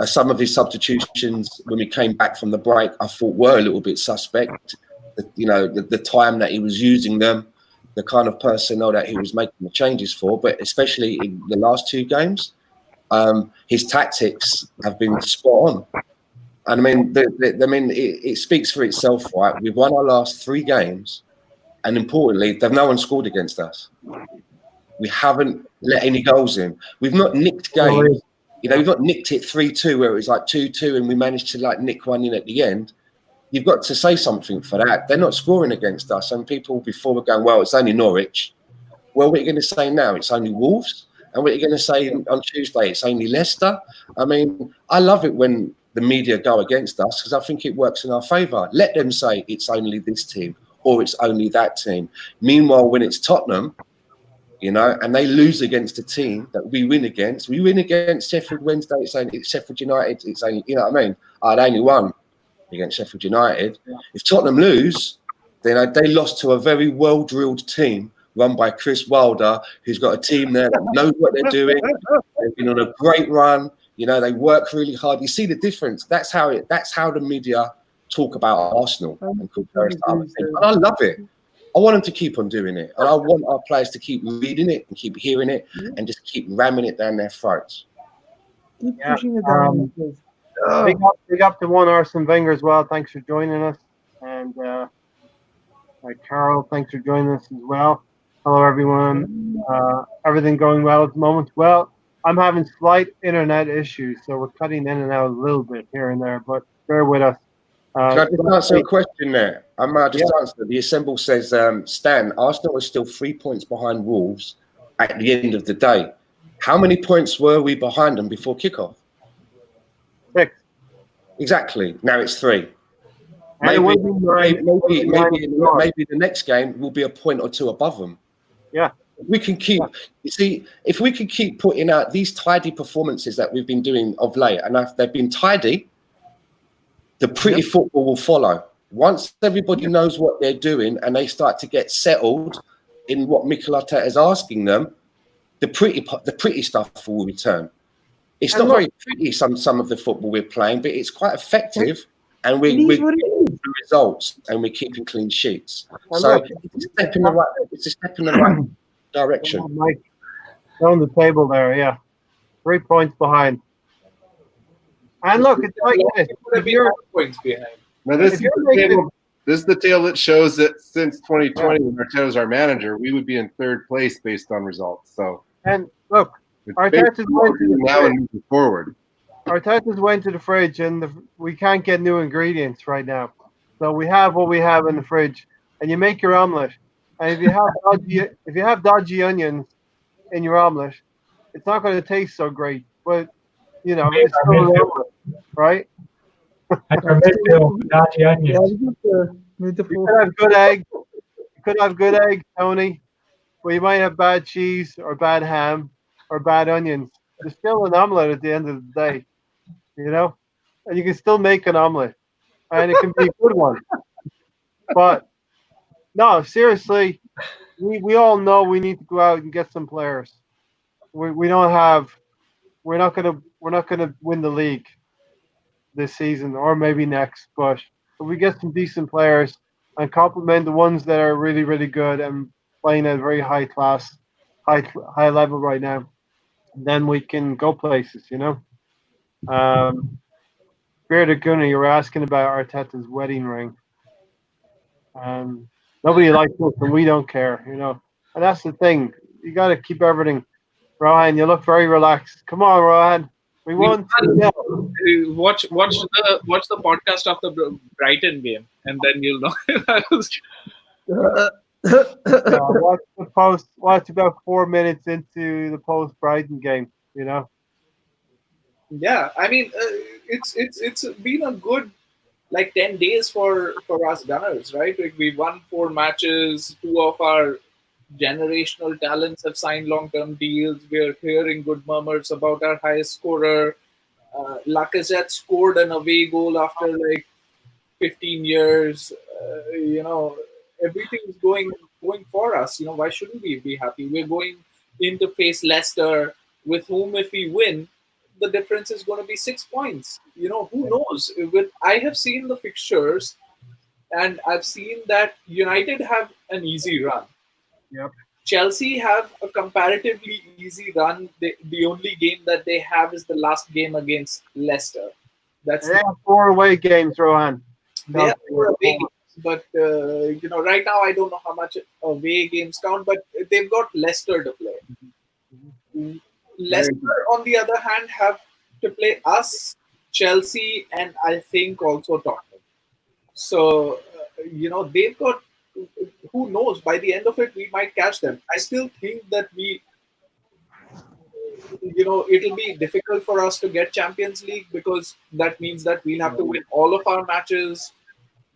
Some of his substitutions, when we came back from the break, I thought were a little bit suspect. The time that he was using them, the kind of personnel that he was making the changes for, but especially in the last two games, his tactics have been spot on. And I mean, it speaks for itself, right? We've won our last 3 games, and importantly, no one scored against us. We haven't let any goals in. We've not nicked games. We've not nicked it 3-2 where it was like 2-2 and we managed to like nick one in at the end. You've got to say something for that. They're not scoring against us. And people before were going, well, it's only Norwich. Well, what are you going to say now? It's only Wolves. And what are you going to say on Tuesday? It's only Leicester. I mean, I love it when the media go against us because I think it works in our favour. Let them say it's only this team or it's only that team. Meanwhile, when it's Tottenham, and they lose against a team that we win against Sheffield Wednesday, it's Sheffield United, it's only, you know what I mean? They only won against Sheffield United. Yeah. If Tottenham lose, then they lost to a very well-drilled team run by Chris Wilder, who's got a team there that knows what they're doing. They've been on a great run. They work really hard. You see the difference. That's how the media talk about Arsenal and compare it to other teams. And I love it. I want them to keep on doing it. And I want our players to keep reading it and keep hearing it and just keep ramming it down their throats. Keep pushing it down. Big up to one Arsene Wenger as well. Thanks for joining us. And Carol, thanks for joining us as well. Hello, everyone. Everything going well at the moment? Well, I'm having slight internet issues, so we're cutting in and out a little bit here and there, but bear with us. Can I just answer a question there? I might just answer. The Assemble says, Stan, Arsenal is still 3 points behind Wolves at the end of the day. How many points were we behind them before kickoff? 6. Exactly. Now it's 3. Maybe the next game will be a point or two above them. Yeah. We can keep, you see, if we can keep putting out these tidy performances that we've been doing of late, and if they've been tidy, the pretty football will follow. Once everybody knows what they're doing and they start to get settled in what Mikel Arteta is asking them, the pretty stuff will return. It's not very pretty, some of the football we're playing, but it's quite effective, and we're getting the results and we're keeping clean sheets. So it's a step in the right direction. Mike, on the table there, yeah. 3 points behind. And look, it's like this. If you're points behind. Now this is the table that shows that since 2020, when Arteta was our manager, we would be in 3rd place based on results. So and look, Arteta's went to the now and moving forward. Arteta's went to the fridge, and we can't get new ingredients right now. So we have what we have in the fridge, and you make your omelette. And if you have dodgy onions in your omelette, it's not going to taste so great. But it's still an omelette, right? That's our midfield, dodgy onions. You could have good egg. You could have good egg, Tony. But you might have bad cheese or bad ham or bad onions. There's still an omelette at the end of the day, and you can still make an omelette, and it can be a good one. But no, seriously, we all know we need to go out and get some players. We're not gonna win the league this season or maybe next, but if we get some decent players and complement the ones that are really, really good and playing at a very high class, high level right now, then we can go places, Bearded Gunner, you were asking about Arteta's wedding ring. Nobody likes us and we don't care, And that's the thing. You got to keep everything. Rohan, you look very relaxed. Come on, Rohan. We won. Watch the podcast of the Brighton game, and then you'll know. Watch the post. Watch about 4 minutes into the post Brighton game. Yeah, I mean, it's been a good 10 days for us Gunners, right? We won 4 matches. 2 of our generational talents have signed long-term deals. We're hearing good murmurs about our highest scorer. Lacazette scored an away goal after 15 years. everything is going for us. Why shouldn't we be happy? We're going in to face Leicester, with whom, if we win, the difference is going to be 6 points. Who knows? I have seen the fixtures, and I've seen that United have an easy run. Yep. Chelsea have a comparatively easy run. The only game that they have is the last game against Leicester. They have 4 away games, Rohan. They have 4 away games, but right now I don't know how much away games count. But they've got Leicester to play. Leicester, on the other hand, have to play us, Chelsea, and I think also Tottenham. So they've got. Who knows? By the end of it, we might catch them. I still think that it'll be difficult for us to get Champions League, because that means that we'll have to win all of our matches,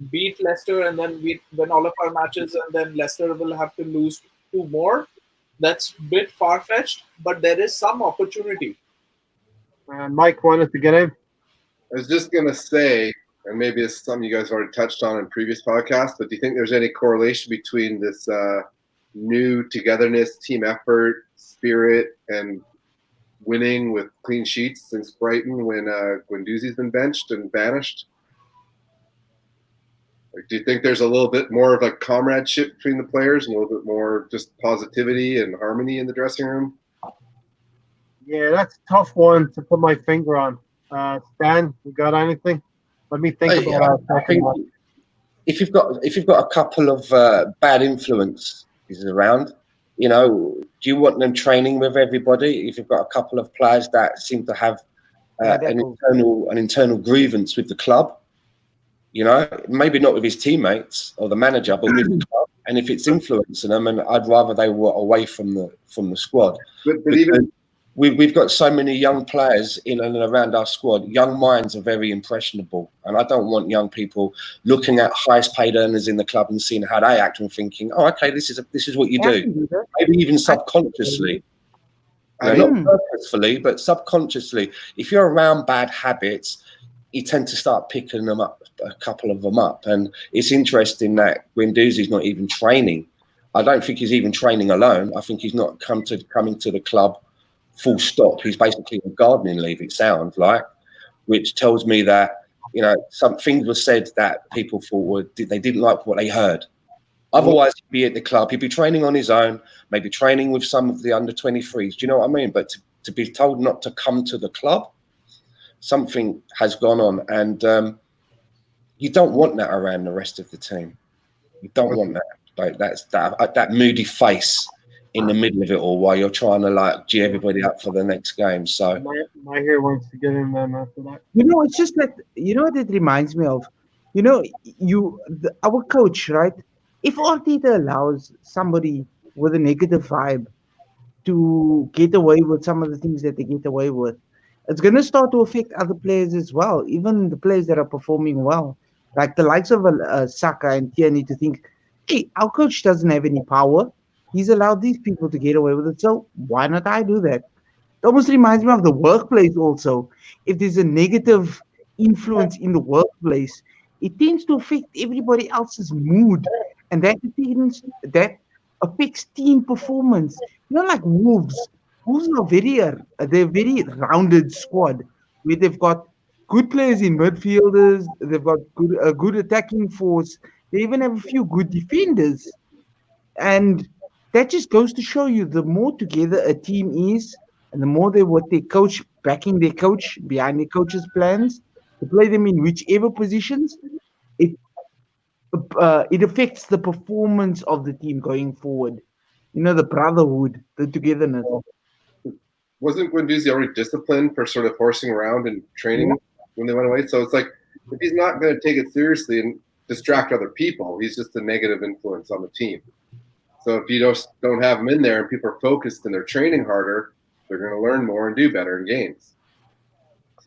beat Leicester, and then we win all of our matches, and then Leicester will have to lose 2 more. That's a bit far-fetched, but there is some opportunity. Mike wanted to get in. I was just going to say, and maybe it's something you guys already touched on in previous podcasts, but do you think there's any correlation between this new togetherness, team effort, spirit, and winning with clean sheets since Brighton when Guendouzi's been benched and banished? Do you think there's a little bit more of a comradeship between the players, and a little bit more just positivity and harmony in the dressing room? Yeah, that's a tough one to put my finger on. Stan, you got anything? Let me think about that. I think if you've got a couple of bad influences around, do you want them training with everybody? If you've got a couple of players that seem to have an internal grievance with the club, maybe not with his teammates or the manager, but with the club. And if it's influencing them, and I'd rather they were away from the squad. But even we've got so many young players in and around our squad. Young minds are very impressionable, and I don't want young people looking at highest paid earners in the club and seeing how they act and thinking, "Oh, okay, this is what you do." Maybe even subconsciously, not purposefully, but subconsciously. If you're around bad habits, you tend to start picking them up, a couple of them up. And it's interesting that Guendouzi's not even training. I don't think he's even training alone. I think he's not coming to the club full stop. He's basically on gardening leave, it sounds like, which tells me that, some things were said that people thought they didn't like what they heard. Otherwise, he'd be at the club. He'd be training on his own, maybe training with some of the under-23s. Do you know what I mean? But to be told not to come to the club, something has gone on. And you don't want that around the rest of the team. You don't want that. Like that moody face in the middle of it all while you're trying to G everybody up for the next game. So my hair wants to get in them after that. It's just that what it reminds me of. Our coach, right? If Arteta allows somebody with a negative vibe to get away with some of the things that they get away with, it's going to start to affect other players as well, even the players that are performing well, like the likes of Sokka and Tierney, to think, hey, our coach doesn't have any power. He's allowed these people to get away with it, so why not I do that? It almost reminds me of the workplace also. If there's a negative influence in the workplace, it tends to affect everybody else's mood, and that affects team performance. Like Wolves. Wolves are they're a very rounded squad, where they've got good players in midfielders, they've got a good attacking force, they even have a few good defenders. And that just goes to show you, the more together a team is, and the more they with their coach, backing their coach, behind their coach's plans, to play them in whichever positions, it affects the performance of the team going forward. The brotherhood, the togetherness. Wasn't Guendouzi already disciplined for sort of horsing around and training when they went away? So it's like, if he's not going to take it seriously and distract other people, he's just a negative influence on the team. So if you don't have them in there and people are focused and they're training harder, they're going to learn more and do better in games.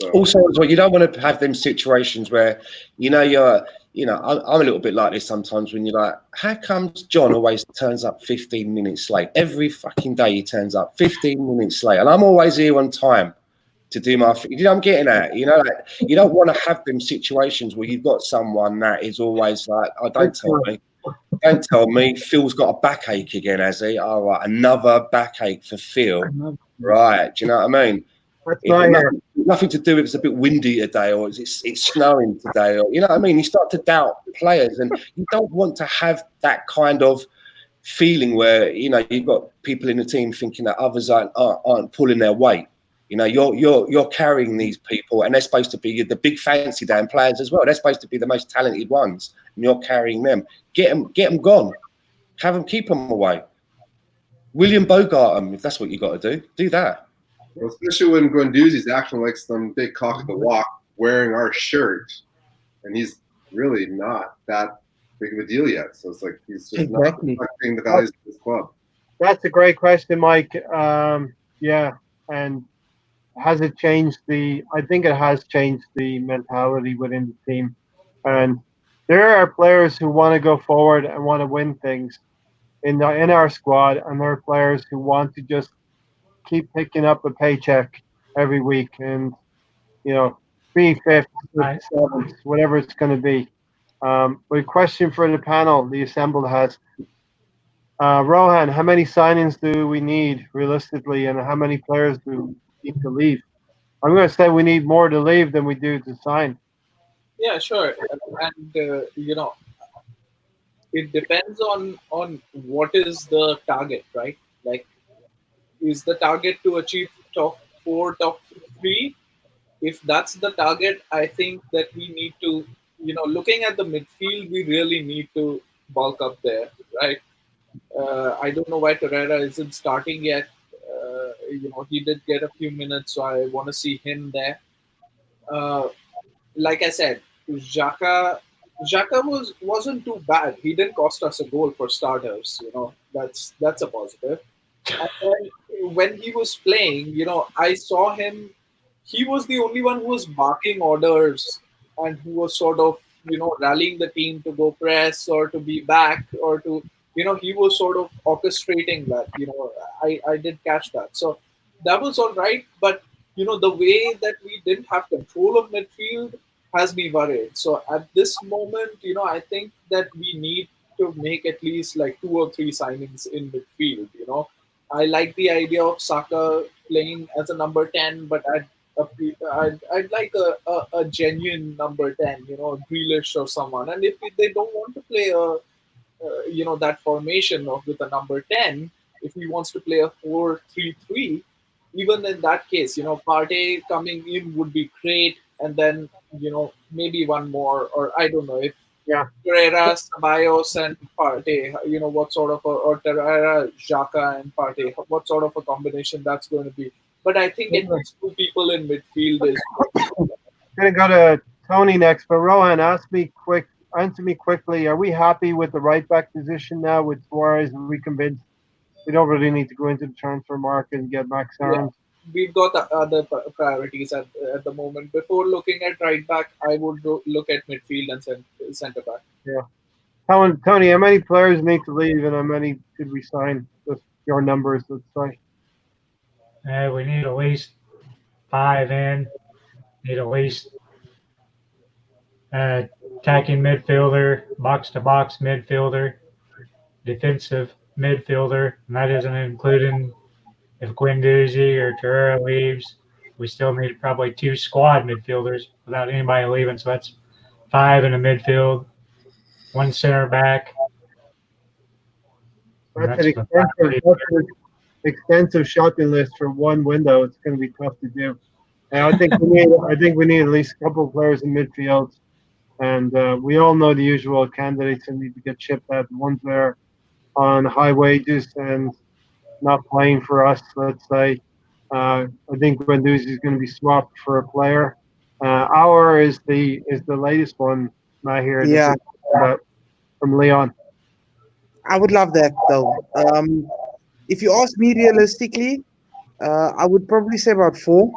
So. Also, as well, you don't want to have them situations where, I'm a little bit like this sometimes, when you're like, how comes John always turns up 15 minutes late? Every fucking day he turns up 15 minutes late. And I'm always here on time to do my thing. I'm getting at? You don't want to have them situations where you've got someone that is always like, oh, don't tell me. Don't tell me Phil's got a backache again, has he? All right, another backache for Phil. Right, do you know what I mean? That's It's not here. nothing to do with it's a bit windy today or it's snowing today, or you know what I mean? You start to doubt players, and you don't want to have that kind of feeling where you've got people in the team thinking that others aren't pulling their weight. You're carrying these people, and they're supposed to be the big fancy damn players as well. They're supposed to be the most talented ones, and you're carrying them. Get them gone. Have them, keep them away. William Bogart them if that's what you got to do. Do that. Well, especially when Guendouzi's acting like some big cock of the walk wearing our shirt, and he's really not that big of a deal yet. So it's like he's just not affecting the values of this club. That's a great question, Mike. Yeah, and has it changed I think it has changed the mentality within the team. And there are players who want to go forward and want to win things in our squad, and there are players who want to just keep picking up a paycheck every week and, be fifth, seventh, whatever it's going to be. But a question for the panel, the assembled has. Rohan, how many signings do we need realistically, and how many players do we need to leave? I'm going to say we need more to leave than we do to sign. Yeah, sure. And, it depends on what is the target, right? Like, is the target to achieve top 4, top 3? If that's the target, I think that we need to, looking at the midfield, we really need to bulk up there, right? I don't know why Torreira isn't starting yet. He did get a few minutes, so I want to see him there. Like I said, Xhaka wasn't too bad. He didn't cost us a goal for starters. That's a positive. And then when he was playing, I saw him. He was the only one who was barking orders and who was sort of rallying the team to go press or to be back or to he was sort of orchestrating that. I did catch that. So that was all right. But the way that we didn't have control of midfield has me worried. So at this moment, I think that we need to make at least like 2 or 3 signings in midfield. I like the idea of Sokka playing as a number 10, but I'd like a genuine number 10, Grealish or someone. And if they don't want to play that formation with a number 10, if he wants to play a 4-3-3, even in that case, Partey coming in would be great. And then, maybe one more, or I don't know if Torreira, Ceballos, and Partey, what sort of or Torreira, Xhaka, and Partey, what sort of a combination that's going to be. But I think at least 2 people in midfield is. I'm going to go to Tony next, but Rohan, answer me quickly. Are we happy with the right back position now with Suarez? Are we convinced we don't really need to go into the transfer market and get Max Arons? Yeah, we've got the other priorities at the moment. Before looking at right back, I would look at midfield and centre back. Yeah. Tony, how many players need to leave and how many did we sign? Just your numbers, let's say. We need at least 5 in. Need at least attacking midfielder, box-to-box midfielder, defensive midfielder, and that isn't including if Guendouzi or Torreira leaves. We still need probably 2 squad midfielders without anybody leaving, so that's 5 in the midfield, 1 center back. That's an extensive shopping list for one window. It's going to be tough to do. And I think we need at least a couple of players in midfield. And we all know the usual candidates that need to get shipped out. The ones that are on high wages and not playing for us, let's say. I think Guendouzi is going to be swapped for a player. Our is the latest one, Mahir. Yeah. From Leon. I would love that, though. If you ask me realistically, I would probably say about 4.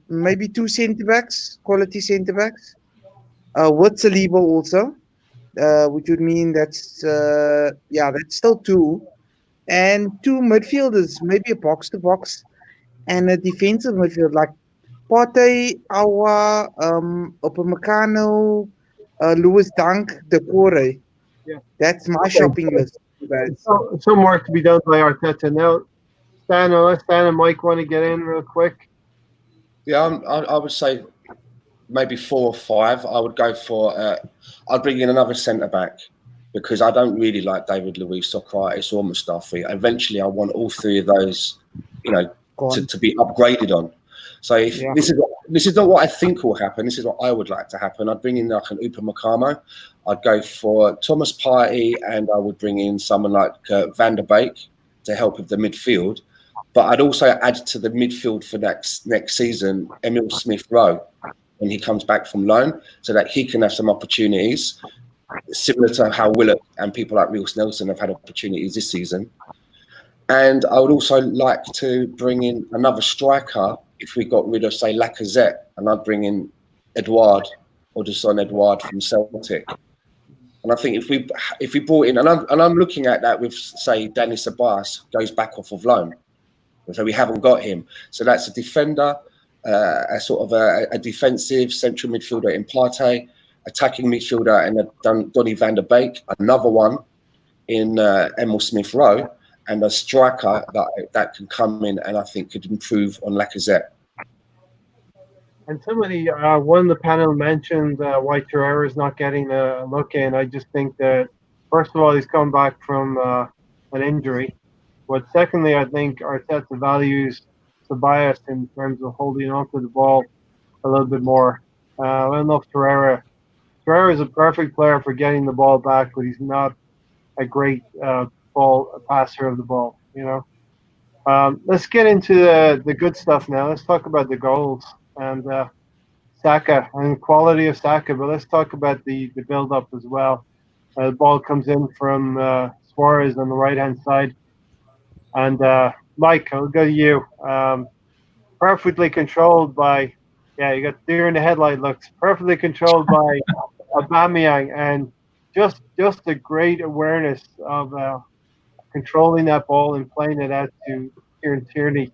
Maybe 2 centre-backs, quality centre-backs. With Saliba also, which would mean that's still 2. And 2 midfielders, maybe a box-to-box and a defensive midfield like Partey, Awa, Upamecano, Luiz Dunk, Decore. Yeah. That's my Okay. shopping list, you guys. So, some work to be done by Arteta. Now, unless Stan and Mike want to get in real quick. Yeah, I would say maybe 4 or 5. I would go for. I'd bring in another centre back because I don't really like David Luiz, Sokka or Mustafi. Eventually, I want all 3 of those, to be upgraded on. So if Yeah. this is not what I think will happen. This is what I would like to happen. I'd bring in like an Upamecano. I'd go for Thomas Partey, and I would bring in someone like Van der Beek to help with the midfield. But I'd also add to the midfield for next season Emil Smith-Rowe when he comes back from loan, so that he can have some opportunities, similar to how Willock and people like Reece Nelson have had opportunities this season. And I would also like to bring in another striker if we got rid of, say, Lacazette, and I'd bring in Edouard or Jason Edouard from Celtic. And I think if we brought in, and I'm looking at that with, say, Danny Ceballos goes back off of loan, so we haven't got him. So that's a defender, a sort of a defensive central midfielder in Partey, attacking midfielder and Donny van der Beek, another one in Emil Smith-Rowe, and a striker that can come in and I think could improve on Lacazette. And somebody, one of the panel mentioned why Torreira is not getting a look in. I just think that, first of all, he's come back from an injury. But secondly, I think Arteta values Tobias in terms of holding on to the ball a little bit more. I don't know if Torreira is a perfect player for getting the ball back, but he's not a great passer of the ball, Let's get into the good stuff now. Let's talk about the goals and Saka and the quality of Saka, but let's talk about the build-up as well. The ball comes in from Suarez on the right-hand side. And Mike, I'll go to you. Perfectly controlled by, you got deer in the headlight looks. Perfectly controlled by Aubameyang, and just a great awareness of controlling that ball and playing it out to Kieran Tierney,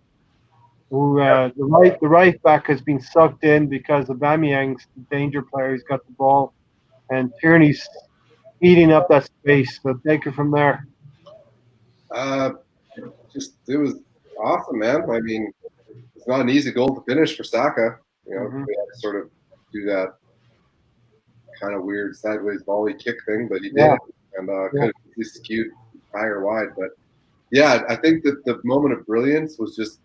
who the right back has been sucked in because Aubameyang's the danger player. He's got the ball, and Tierney's eating up that space. So take it from there. It was awesome, man. I mean, it's not an easy goal to finish for Saka. We had to sort of do that kind of weird sideways volley kick thing, but he did, and could have skewed higher wide. But yeah, I think that the moment of brilliance was just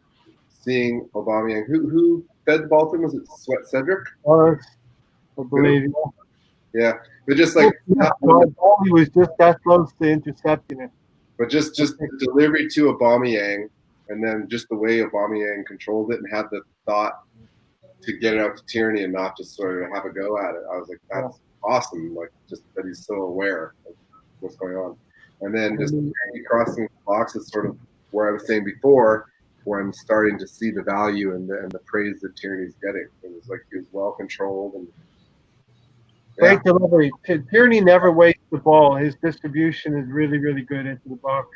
seeing Aubameyang. Who fed the ball to him? Was it Cedric? I believe. Yeah, but just like he was just that close to intercepting it. But just the delivery to Aubameyang, and then just the way Aubameyang controlled it and had the thought to get it out to Tierney and not just sort of have a go at it. I was like, that's awesome. Like, just that he's so aware of what's going on. And then just crossing the box is sort of where I was saying before, where I'm starting to see the value and the praise that Tierney's getting. It was like he was well controlled and great delivery. Tierney never wastes the ball. His distribution is really, really good into the box.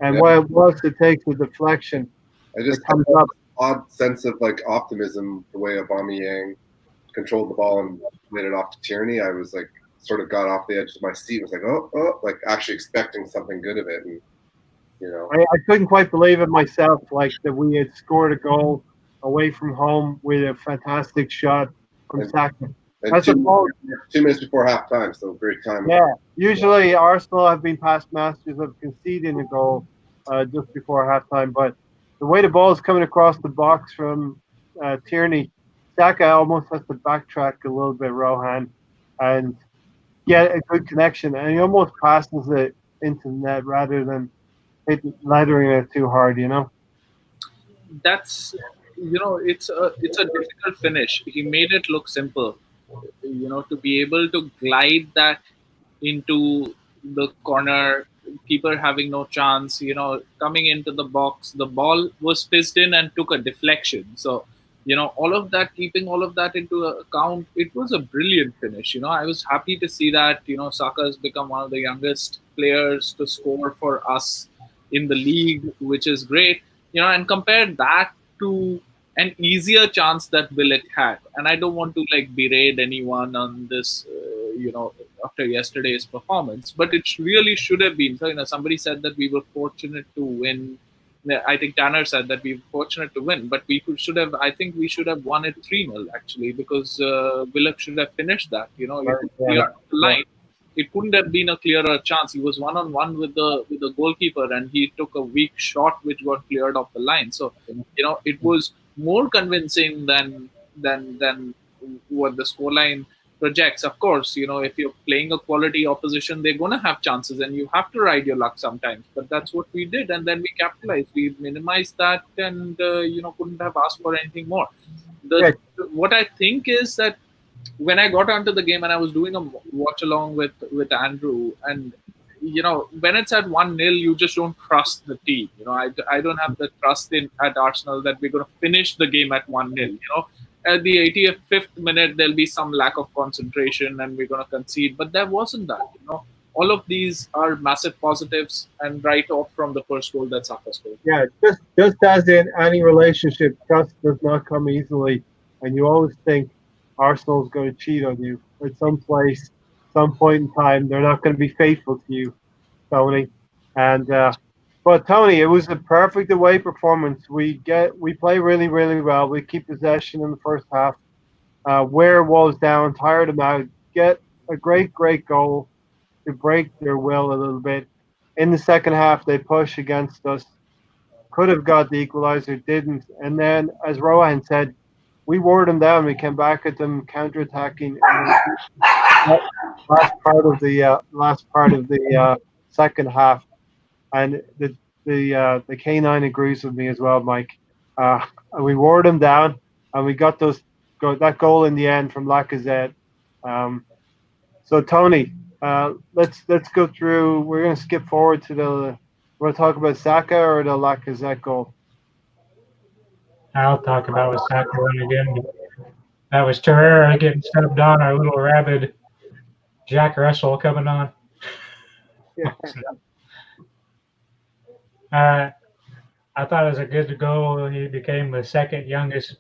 And what it was to take the deflection, I just comes had up. An odd sense of like optimism the way Aubameyang controlled the ball and laid it off to Tierney. I was like, sort of got off the edge of my seat. Was like, like actually expecting something good of it. And I couldn't quite believe it myself. Like that we had scored a goal away from home with a fantastic shot from Saka. And 2 minutes before halftime, so great time. Yeah, usually Arsenal have been past masters of conceding a goal just before halftime, but the way the ball is coming across the box from Tierney, Saka almost has to backtrack a little bit, Rohan, and get a good connection, and he almost passes it into the net rather than lathering it too hard, That's it's a difficult finish. He made it look simple. To be able to glide that into the corner, keeper having no chance, coming into the box, the ball was pissed in and took a deflection. So, all of that, keeping all of that into account, it was a brilliant finish. I was happy to see that, Saka has become one of the youngest players to score for us in the league, which is great, and compare that to an easier chance that Willock had. And I don't want to berate anyone on this, after yesterday's performance. But it really should have been. So, somebody said that we were fortunate to win. I think Tanner said that we were fortunate to win, but should have. I think we should have won it 3-0 actually, because Willock should have finished that. You could clear the line. It couldn't have been a clearer chance. He was 1-on-1 with the goalkeeper, and he took a weak shot which got cleared off the line. So it was more convincing than what the scoreline projects. Of course, if you're playing a quality opposition, they're going to have chances, and you have to ride your luck sometimes. But that's what we did, and then we capitalized. We minimized that, and couldn't have asked for anything more. What I think is that when I got onto the game and I was doing a watch along with Andrew, and when it's at 1-0, you just don't trust the team. I don't have the trust at Arsenal that we're going to finish the game at 1-0. At the 85th minute, there'll be some lack of concentration and we're going to concede. But there wasn't that. All of these are massive positives, and right off from the first goal that Sokka scored. Yeah, just as in any relationship, trust does not come easily, and you always think Arsenal's going to cheat on you at some place, some point in time. They're not going to be faithful to you, Tony. And but Tony, it was a perfect away performance. We play really, really well. We keep possession in the first half. Wear Wolves down, tired them out. Get a great goal to break their will a little bit. In the second half, they push against us. Could have got the equalizer, didn't. And then, as Rohan said, we wore them down. We came back at them, counter-attacking. Last part of the second half, and the K9 agrees with me as well, Mike. We wore them down, and we got that goal in the end from Lacazette. So Tony, let's go through. We're going to skip forward to the. We're going to talk about Saka or the Lacazette goal. I'll talk about with Saka one again. That was Torreira getting subbed on, our little rabid Jack Russell coming on. Yeah. I thought it was a good goal. He became the second youngest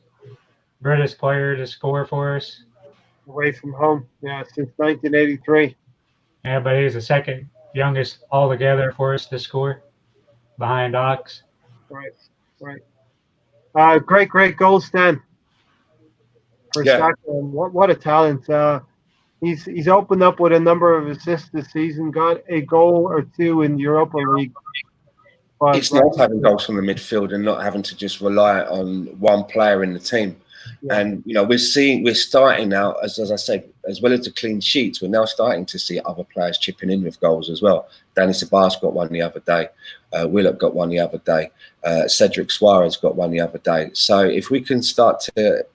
British player to score for us. Away from home, since 1983. Yeah, but he's the second youngest altogether for us to score, behind Ox. Right. Great goal, Stan. For Saka, what a talent! He's opened up with a number of assists this season. Got a goal or two in the Europa League. But it's nice having goals from the midfield and not having to just rely on one player in the team. Yeah. And we're starting now, as I said, as well as the clean sheets, we're now starting to see other players chipping in with goals as well. Danny Sabas got one the other day. Willock got one the other day. Cedric Suarez got one the other day. So if we can start to,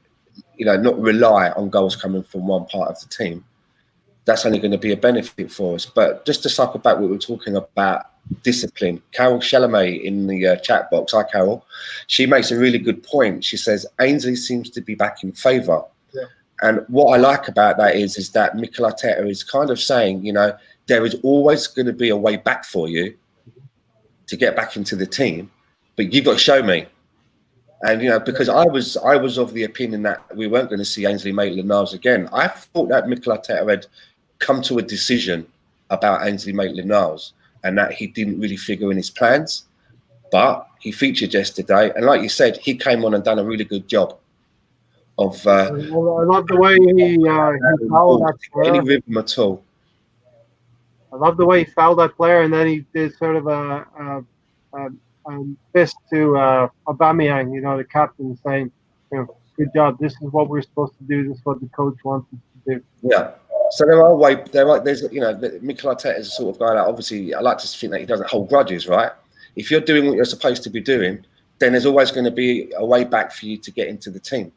not rely on goals coming from one part of the team, that's only going to be a benefit for us. But just to cycle back, we were talking about discipline. Carol Chalamet in the chat box, hi Carol, she makes a really good point. She says Ainsley seems to be back in favour. Yeah. And what I like about that is that Mikel Arteta is kind of saying, there is always going to be a way back for you to get back into the team, but you've got to show me. And because I was of the opinion that we weren't going to see Ainsley Maitland-Niles again. I thought that Mikel Arteta had come to a decision about Ainsley Maitland-Niles and that he didn't really figure in his plans, but he featured yesterday, and like you said, he came on and done a really good job of. I love the way he fouled that player. Any rhythm at all. I love the way he fouled that player, and then he did sort of a fist to Aubameyang, the captain, saying, "Good job. This is what we're supposed to do. This is what the coach wants us to do." Yeah. So there's Mikel Arteta is the sort of guy that obviously I like to think that he doesn't hold grudges, right? If you're doing what you're supposed to be doing, then there's always going to be a way back for you to get into the team.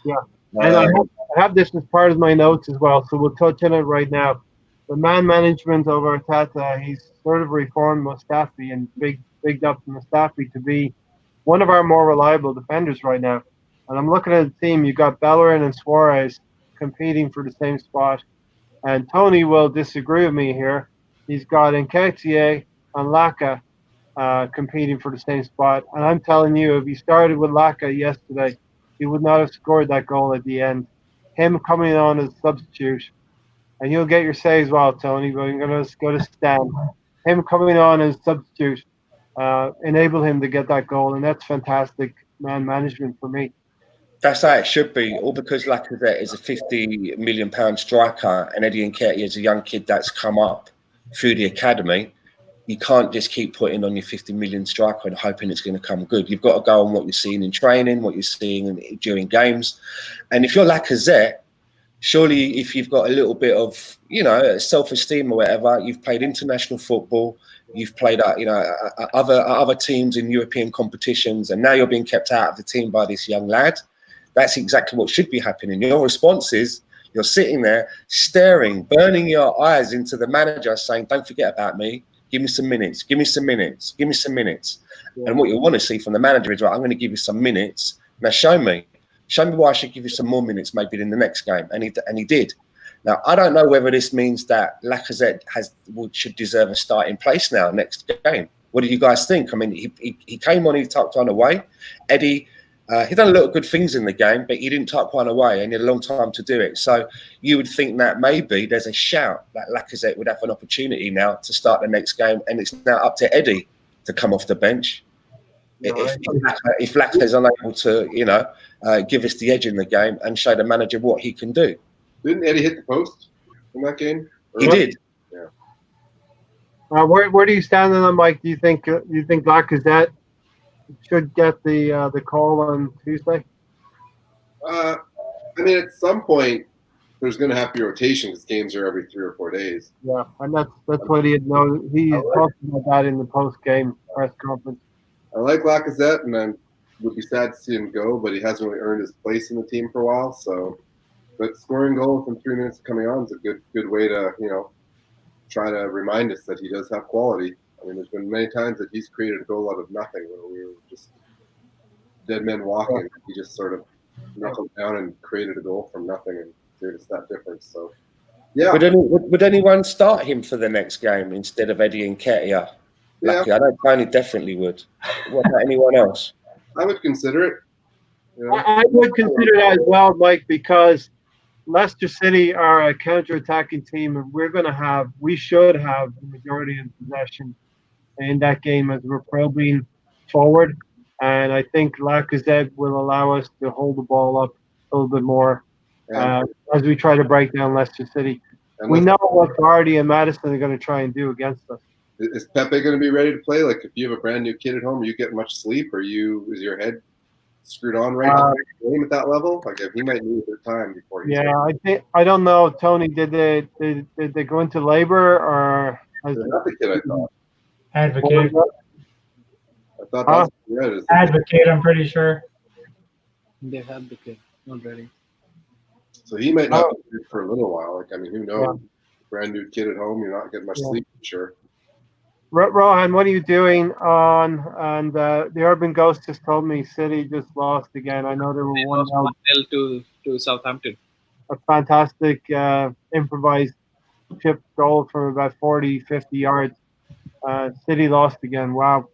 Yeah, and I have this as part of my notes as well, so we'll touch on it right now. The man management of Arteta, he's sort of reformed Mustafi and bigged up Mustafi to be one of our more reliable defenders right now. And I'm looking at the team. You've got Bellerin and Suarez competing for the same spot. And Tony will disagree with me here. He's got Nketiah and Laka competing for the same spot. And I'm telling you, if he started with Laka yesterday, he would not have scored that goal at the end. Him coming on as a substitute and you'll get your say as well, Tony. But I'm going to go to Stan. Him coming on as substitute enable him to get that goal, and that's fantastic man management for me. That's how it should be. All because Lacazette is a £50 million striker and Eddie Nketiah is a young kid that's come up through the academy. You can't just keep putting on your 50 million striker and hoping it's going to come good. You've got to go on what you're seeing in training, what you're seeing during games. And if you're Lacazette, surely if you've got a little bit of, self-esteem or whatever, you've played international football, you've played other teams in European competitions, and now you're being kept out of the team by this young lad. That's exactly what should be happening. Your response is you're sitting there staring, burning your eyes into the manager saying, don't forget about me. Give me some minutes. Give me some minutes. Give me some minutes. Yeah. And what you want to see from the manager is, right, I'm going to give you some minutes. Now show me why I should give you some more minutes maybe in the next game. And he did. Now, I don't know whether this means that Lacazette should deserve a starting place now next game. What do you guys think? I mean, he came on, he tucked one away. Eddie, he done a lot of good things in the game, but he didn't tuck one away and he had a long time to do it. So you would think that maybe there's a shout that Lacazette would have an opportunity now to start the next game, and it's now up to Eddie to come off the bench. If Lacazette is unable to, give us the edge in the game and show the manager what he can do. Didn't Eddie hit the post in that game? He did. Yeah. Where do you stand on that, Mike? Do you think Lacazette should get the call on Tuesday? I mean, at some point, there's going to have to be rotation because games are every 3 or 4 days. Yeah, and that's what he had known. He talked about that in the post-game press conference. I like Lacazette, and I would be sad to see him go, but he hasn't really earned his place in the team for a while. So, but scoring goals in 3 minutes coming on is a good way to try to remind us that he does have quality. I mean, there's been many times that he's created a goal out of nothing when we were just dead men walking. He just sort of knuckled down and created a goal from nothing and gave us that difference. So, yeah. Would anyone start him for the next game instead of Eddie Nketiah? Yeah. I know Tony definitely would. What about anyone else? I would consider it. I would consider that as well, Mike, because Leicester City are a counter-attacking team, and we should have the majority in possession in that game as we're probing forward. And I think Lacazette will allow us to hold the ball up a little bit more as we try to break down Leicester City. We know what Vardy and Maddison are going to try and do against us. Is Pepe going to be ready to play? Like, if you have a brand new kid at home, are you getting much sleep? Is your head screwed on right now game at that level? Like, he might need their time before he's I don't know, Tony. Did they go into labor or? Not the kid I thought. Advocate. I thought that's Advocate. I'm pretty sure. They have the kid not ready. So he might not be good for a little while. Like, I mean, who knows? Yeah. Brand new kid at home, you're not getting much sleep, for sure. Rohan, what are you doing on? And the Urban Ghost just told me City just lost again. I know they were 1-0 to Southampton. A fantastic improvised chip goal from about 40, 50 yards. City lost again. Wow.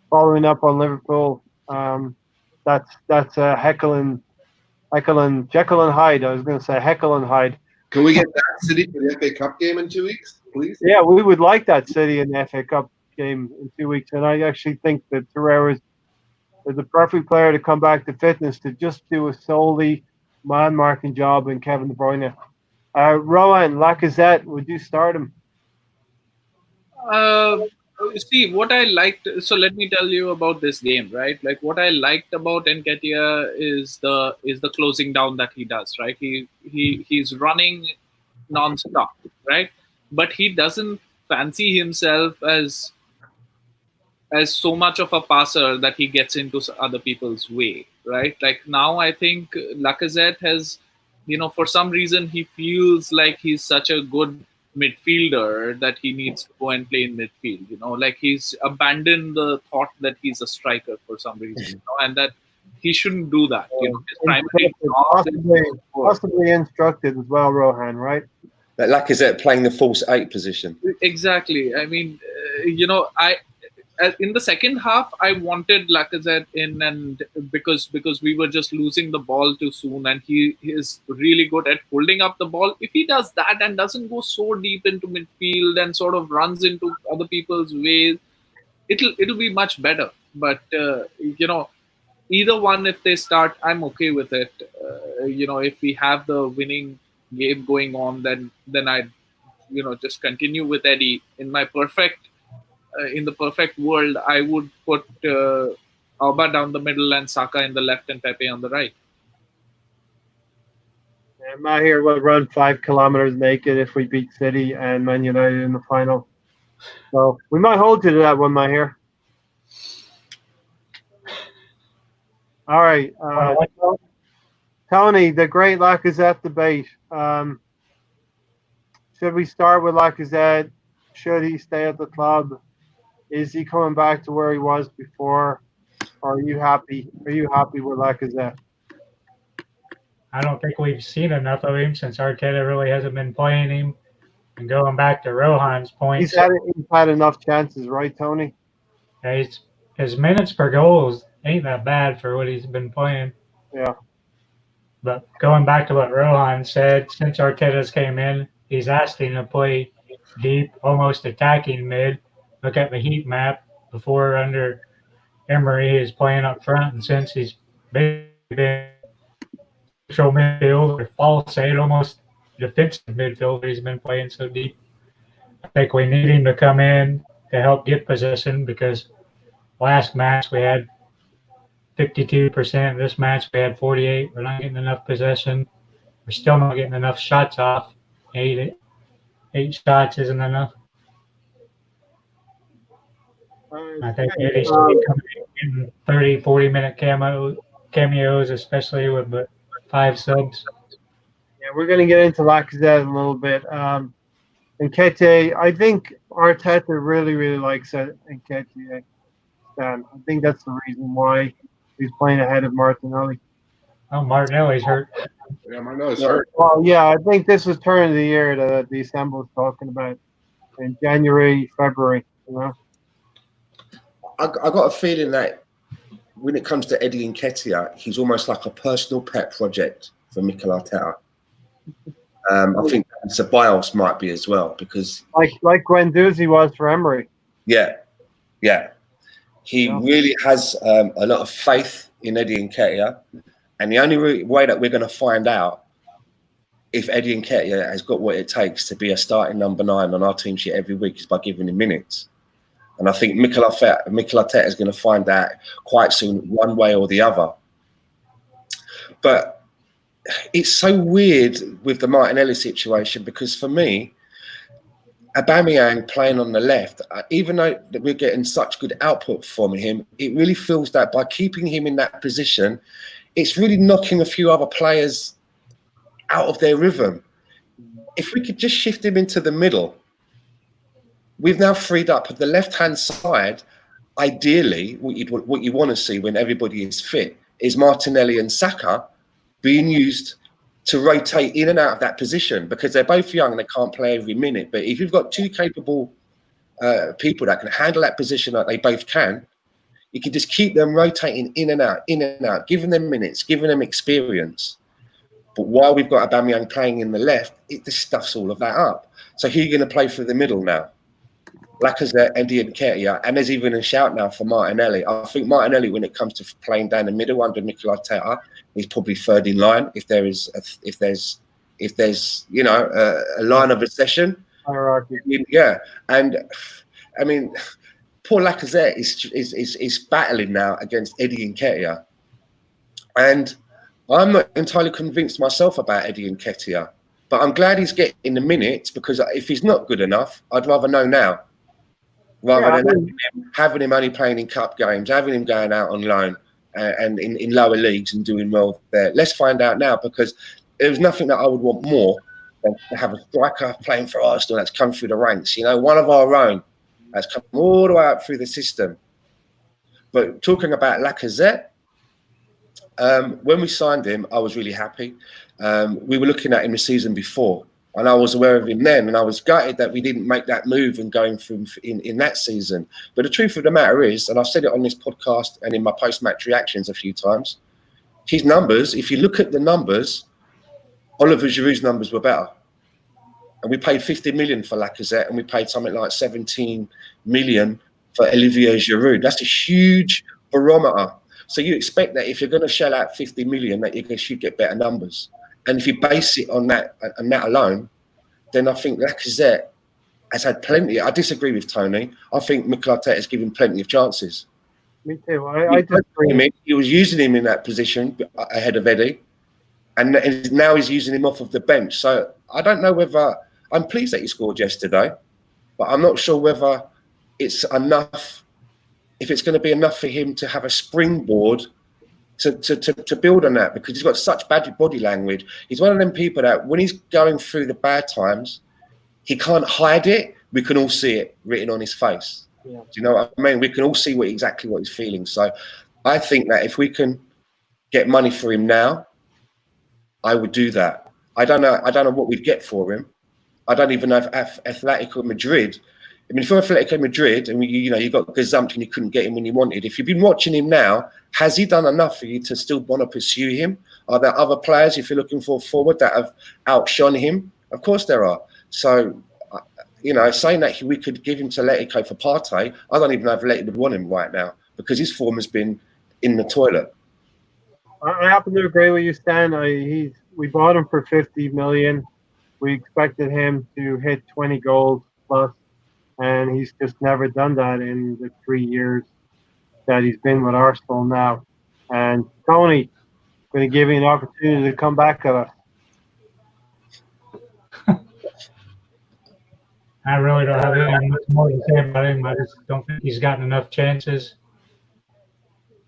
Following up on Liverpool, that's Jekyll and Hyde. I was going to say Jekyll and Hyde. Can we get that City for the FA Cup game in 2 weeks, please? Yeah, we would like that City in the FA Cup game in 2 weeks. And I actually think that Torreira is the perfect player to come back to fitness to just do a solely man-marking job in Kevin De Bruyne. Rowan, Lacazette, would you start him? See, what I liked, so let me tell you about this game, right? Like, what I liked about Nketiah is the closing down that he does, right? He's running non-stop, right? But he doesn't fancy himself as so much of a passer that he gets into other people's way, right? Like, now I think Lacazette has, for some reason he feels like he's such a good midfielder that he needs to go and play in midfield, like he's abandoned the thought that he's a striker for some reason, and that he shouldn't do that. His primary possibly instructed as well, Rohan, right? That Lacazette playing the false 8 position. Exactly. I mean, in the second half, I wanted Lacazette in, and because we were just losing the ball too soon, and he is really good at holding up the ball. If he does that and doesn't go so deep into midfield and sort of runs into other people's ways, it'll be much better. But either one, if they start, I'm okay with it. If we have the winning game going on, then I'd just continue with Eddie. In the perfect world, I would put Alba down the middle and Saka in the left and Pepe on the right. And Mahir will run 5 kilometers naked if we beat City and Man United in the final. So we might hold you to that one, Mahir. All right. Tony, the great Lacazette debate. Should we start with Lacazette? Should he stay at the club? Is he coming back to where he was before? Or are you happy? Are you happy with Lacazette? I don't think we've seen enough of him since Arteta really hasn't been playing him. And going back to Rohan's point, He's had enough chances, right, Tony? His minutes per goal ain't that bad for what he's been playing. Yeah. But going back to what Rohan said, since Arteta's came in, he's asked him to play deep, almost attacking mid. Look at the heat map. Before under Emery, he was playing up front, and since he's been neutral midfield or false eight, almost defensive midfield, he's been playing so deep. I think we need him to come in to help get possession because last match we had 52%. This match we had 48%. We're not getting enough possession. We're still not getting enough shots off. Eight shots isn't enough. I think Eddie should be coming in 30, 40-minute cameos, especially with the 5 subs. Yeah, we're going to get into Lacazette in a little bit. Nketiah, I think Arteta really, really likes Nketiah. I think that's the reason why he's playing ahead of Martinelli. Oh, Martinelli's hurt. Yeah, Martinelli's hurt. Well, yeah, I think this was turn of the year that the Assembly was talking about in January, February, I got a feeling that when it comes to Eddie Nketiah, he's almost like a personal pet project for Mikel Arteta. I think Ceballos might be as well because like Guendouzi was for Emery. Yeah. He really has a lot of faith in Eddie Nketiah, and the only way that we're going to find out if Eddie Nketiah has got what it takes to be a starting number 9 on our team sheet every week is by giving him minutes. And I think Mikel Arteta is going to find out quite soon, one way or the other. But it's so weird with the Martinelli situation because for me, Aubameyang playing on the left, even though we're getting such good output from him, it really feels that by keeping him in that position, it's really knocking a few other players out of their rhythm. If we could just shift him into the middle, we've now freed up the left-hand side. Ideally, what you want to see when everybody is fit is Martinelli and Saka being used to rotate in and out of that position because they're both young and they can't play every minute. But if you've got 2 capable people that can handle that position like they both can, you can just keep them rotating in and out, giving them minutes, giving them experience. But while we've got Aubameyang playing in the left, it just stuffs all of that up. So who are you going to play for the middle now? Lacazette, Eddie Nketiah, and there's even a shout now for Martinelli. I think Martinelli, when it comes to playing down the middle under Mikel Arteta, he's probably third in line if there's a line of accession. Hierarchy. Yeah, and I mean, poor Lacazette is battling now against Eddie Nketiah, and I'm not entirely convinced myself about Eddie Nketiah, but I'm glad he's getting the minutes because if he's not good enough, I'd rather know now. Rather than having him only playing in cup games, having him going out on loan and in lower leagues and doing well there. Let's find out now because there's nothing that I would want more than to have a striker playing for Arsenal that's come through the ranks. You know, one of our own that's come all the way up through the system. But talking about Lacazette, when we signed him, I was really happy. We were looking at him the season before And I was aware of him then, and I was gutted that we didn't make that move and going through in that season. But the truth of the matter is, and I've said it on this podcast and in my post-match reactions a few times, his numbers, if you look at the numbers, Oliver Giroud's numbers were better. And we paid 50 million for Lacazette, and we paid something like 17 million for Olivier Giroud. That's a huge barometer. So you expect that if you're going to shell out 50 million, that you should get better numbers. And if you base it on that alone, then I think Lacazette has had plenty. I disagree with Tony. I think Mikel Arteta has given plenty of chances. Me too. I disagree. He was using him in that position ahead of Eddie, and now he's using him off of the bench. So I don't know whether I'm pleased that he scored yesterday, but I'm not sure whether it's enough. If it's going to be enough for him to have a springboard to build on that, because he's got such bad body language. He's one of them people that when he's going through the bad times, he can't hide it. We can all see it written on his face. Yeah. Do you know what I mean? We can all see exactly what he's feeling. So I think that if we can get money for him now, I would do that. I don't know what we'd get for him. I don't even know if Atletico Madrid. I mean, if you're Atletico Madrid and you got gazumped and you couldn't get him when you wanted, if you've been watching him now, has he done enough for you to still want to pursue him? Are there other players, if you're looking for a forward, that have outshone him? Of course there are. So, saying that we could give him to Atletico for Partey, I don't even know if Atletico would want him right now because his form has been in the toilet. I happen to agree with you, Stan. We bought him for 50 million. We expected him to hit 20 goals plus. And he's just never done that in the 3 years that he's been with Arsenal now. And Tony, going to give you an opportunity to come back at us. I really don't have anything much more to say about him. I just don't think he's gotten enough chances.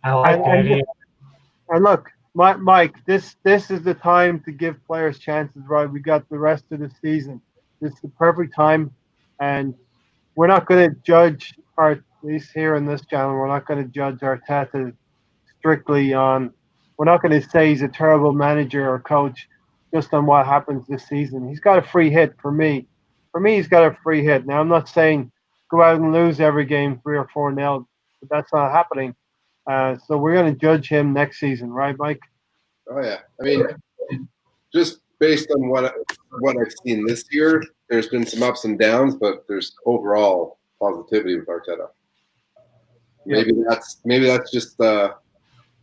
I like the idea. And look, Mike, this is the time to give players chances, right? We got the rest of the season. This is the perfect time. And we're not going to judge, at least here in this channel, we're not going to judge Arteta strictly on, we're not going to say he's a terrible manager or coach just on what happens this season. He's got a free hit for me. For me, he's got a free hit. Now, I'm not saying go out and lose every game 3 or 4-0, but that's not happening. So we're going to judge him next season, right, Mike? Oh, yeah. I mean, just based on what I've seen this year, there's been some ups and downs, but there's overall positivity with Arteta. Maybe that's just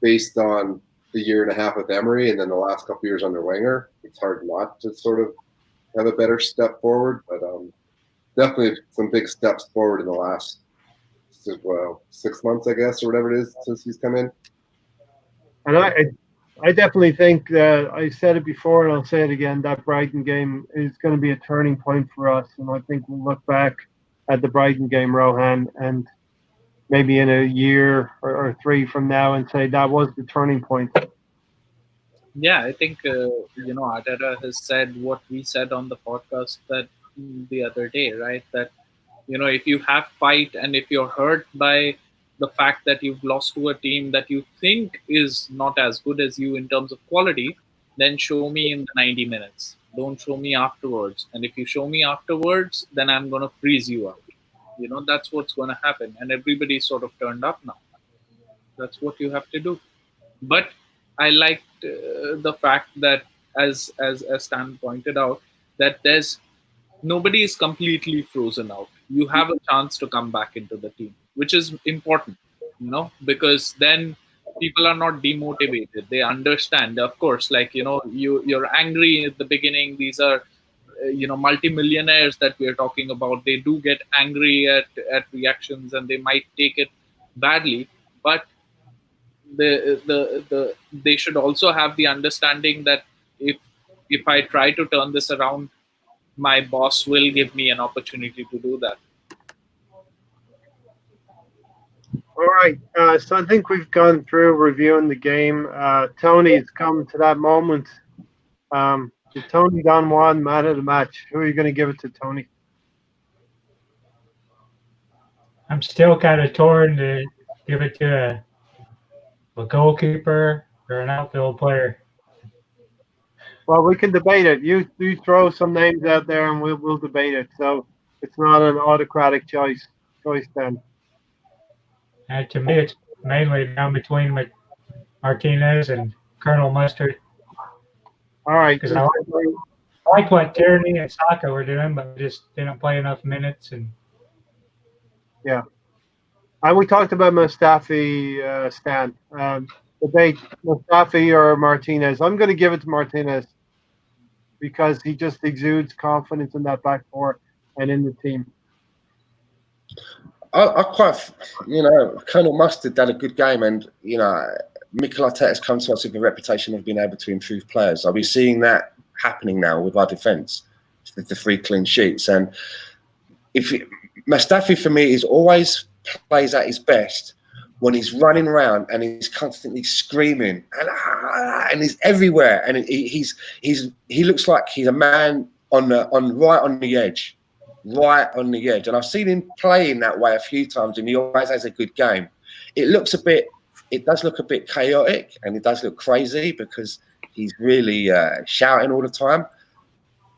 based on the year and a half with Emery and then the last couple of years under Wenger. It's hard not to sort of have a better step forward, but definitely some big steps forward in the last 6 months, I guess, or whatever it is since he's come in. And I definitely think that I said it before and I'll say it again, that Brighton game is going to be a turning point for us. And I think we'll look back at the Brighton game, Rohan, and maybe in a year or 3 from now and say that was the turning point. Yeah, I think, Arteta has said what we said on the podcast that the other day, right? That, if you have fight and if you're hurt by the fact that you've lost to a team that you think is not as good as you in terms of quality, then show me in the 90 minutes. Don't show me afterwards. And if you show me afterwards, then I'm going to freeze you out. That's what's going to happen. And everybody's sort of turned up now. That's what you have to do. But I liked the fact that, as Stan pointed out, that nobody is completely frozen out. You have a chance to come back into the team, which is important, because then people are not demotivated. They understand, of course, you're angry at the beginning. These are, multimillionaires that we're talking about. They do get angry at reactions and they might take it badly, but they should also have the understanding that if I try to turn this around, my boss will give me an opportunity to do that. All right. So I think we've gone through reviewing the game. Tony, it's come to that moment. The Tony Don Juan man of the match. Who are you going to give it to, Tony? I'm still kind of torn to give it to a goalkeeper or an outfield player. Well, we can debate it. You throw some names out there, and we'll debate it. So it's not an autocratic choice then. And to me, it's mainly down between Martinez and Colonel Mustard All right. because I liked what Tierney and Sokka were doing, but we just didn't play enough minutes. And Yeah. And we talked about Mustafi, Stan. Debate Mustafi or Martinez. I'm going to give it to Martinez because he just exudes confidence in that back four and in the team. I quite, Colonel Mustard had a good game, and Mikel Arteta's come to us with a reputation of being able to improve players. Are we seeing that happening now with our defence, with the 3 clean sheets? And Mustafi for me is always plays at his best when he's running around and he's constantly screaming and he's everywhere, and he looks like he's a man right on the edge. And I've seen him playing that way a few times, and he always has a good game. It does look a bit chaotic, and it does look crazy because he's really shouting all the time.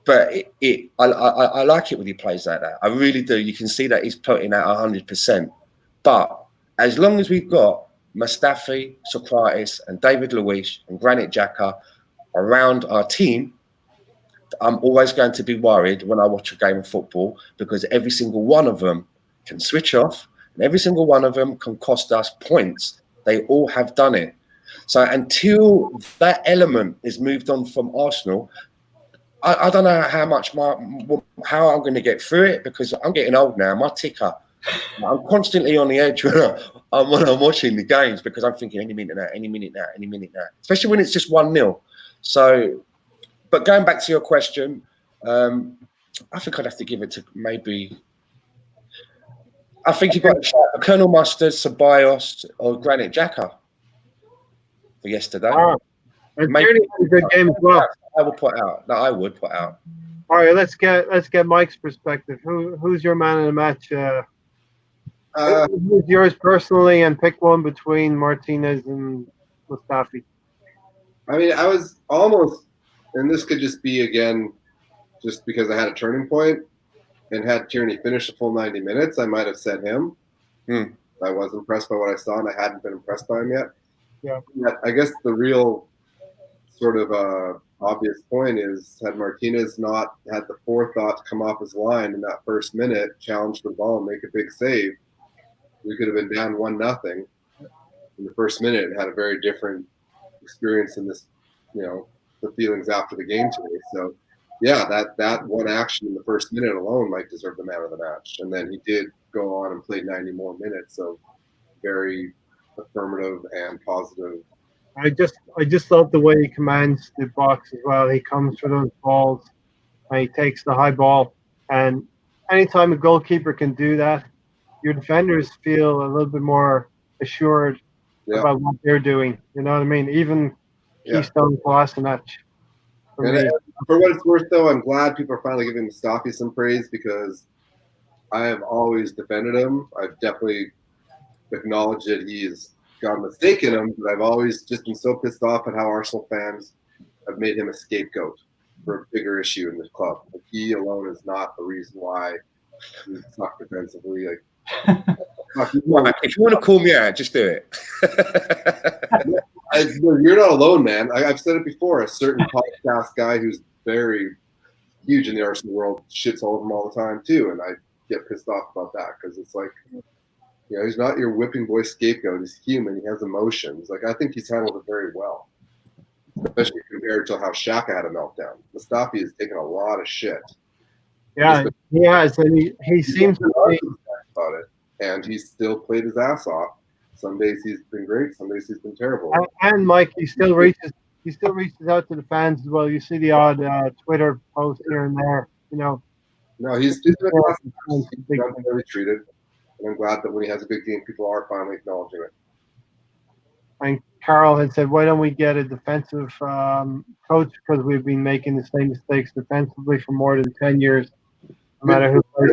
But I like it when he plays like that. I really do. You can see that he's putting out 100%. But as long as we've got Mustafi, Suarez, and David Luiz and Granit Xhaka around our team, I'm always going to be worried when I watch a game of football, because every single one of them can switch off and every single one of them can cost us points. They all have done it. So until that element is moved on from Arsenal, I don't know how I'm going to get through it, because I'm getting old now. My ticker, I'm constantly on the edge when I'm watching the games, because I'm thinking any minute now, especially when it's just 1-0. So, but going back to your question, I think I'd have to give it to maybe. I think you've got Colonel Mustard, Ceballos, or Granit Xhaka for yesterday. And Tierney had a good game as well. I would put out. All right, let's get Mike's perspective. Who's your man in the match? Who's yours personally, and pick one between Martinez and Mustafi. I mean, I was almost, and this could just be again, just because I had a turning point, and had Tierney finish the full 90 minutes, I might have said him. I was impressed by what I saw, and I hadn't been impressed by him yet. Yeah. I guess the real sort of obvious point is, had Martinez not had the forethought to come off his line in that first minute, challenge for the ball and make a big save, we could have been down 1-0 in the first minute and had a very different experience in this, the feelings after the game today. So, yeah, that one action in the first minute alone might deserve the man of the match. And then he did go on and play 90 more minutes of very affirmative and positive. I just love the way he commands the box as well. He comes for those balls and he takes the high ball. And anytime a goalkeeper can do that, your defenders feel a little bit more assured about what they're doing. You know what I mean? Even Keystone Kolasinac. For what it's worth, though, I'm glad people are finally giving Mustafi some praise, because I have always defended him. I've definitely acknowledged that he's got a mistake in him, but I've always just been so pissed off at how Arsenal fans have made him a scapegoat for a bigger issue in this club. Like, he alone is not the reason why he's stuck defensively. If you want to call me out, just do it. You're not alone, man. I've said it before. A certain podcast guy who's very huge in the Arsenal world shits all over him all the time too, and I get pissed off about that, because it's like, he's not your whipping boy scapegoat. He's human. He has emotions. Like, I think he's handled it very well, especially compared to how Xhaka had a meltdown. Mustafi has taken a lot of shit. Yeah, he has, and he seems to be about it, and he's still played his ass off. Some days he's been great. Some days he's been terrible. And Mike, he still reaches out to the fans as well. You see the odd Twitter post here and there. No, he's very treated. And I'm glad that when he has a good game, people are finally acknowledging it. And Carl had said, why don't we get a defensive coach, because we've been making the same mistakes defensively for more than 10 years, no matter who plays.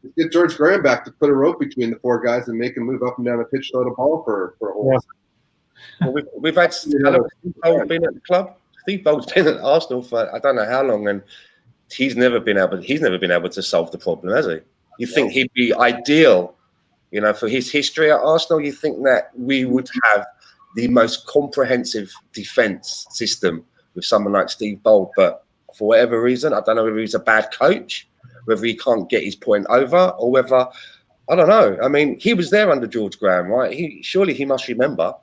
Let's get George Graham back to put a rope between the 4 guys and make him move up and down the pitch, throw the ball for a whole. Well, we've had been at the club Steve Bold's been at Arsenal for I don't know how long, and he's never been able to solve the problem, has he? You think he'd be ideal, for his history at Arsenal? You think that we would have the most comprehensive defence system with someone like Steve Bold, but for whatever reason, I don't know whether he's a bad coach, whether he can't get his point over, or whether I don't know. I mean, he was there under George Graham, right? Surely he must remember.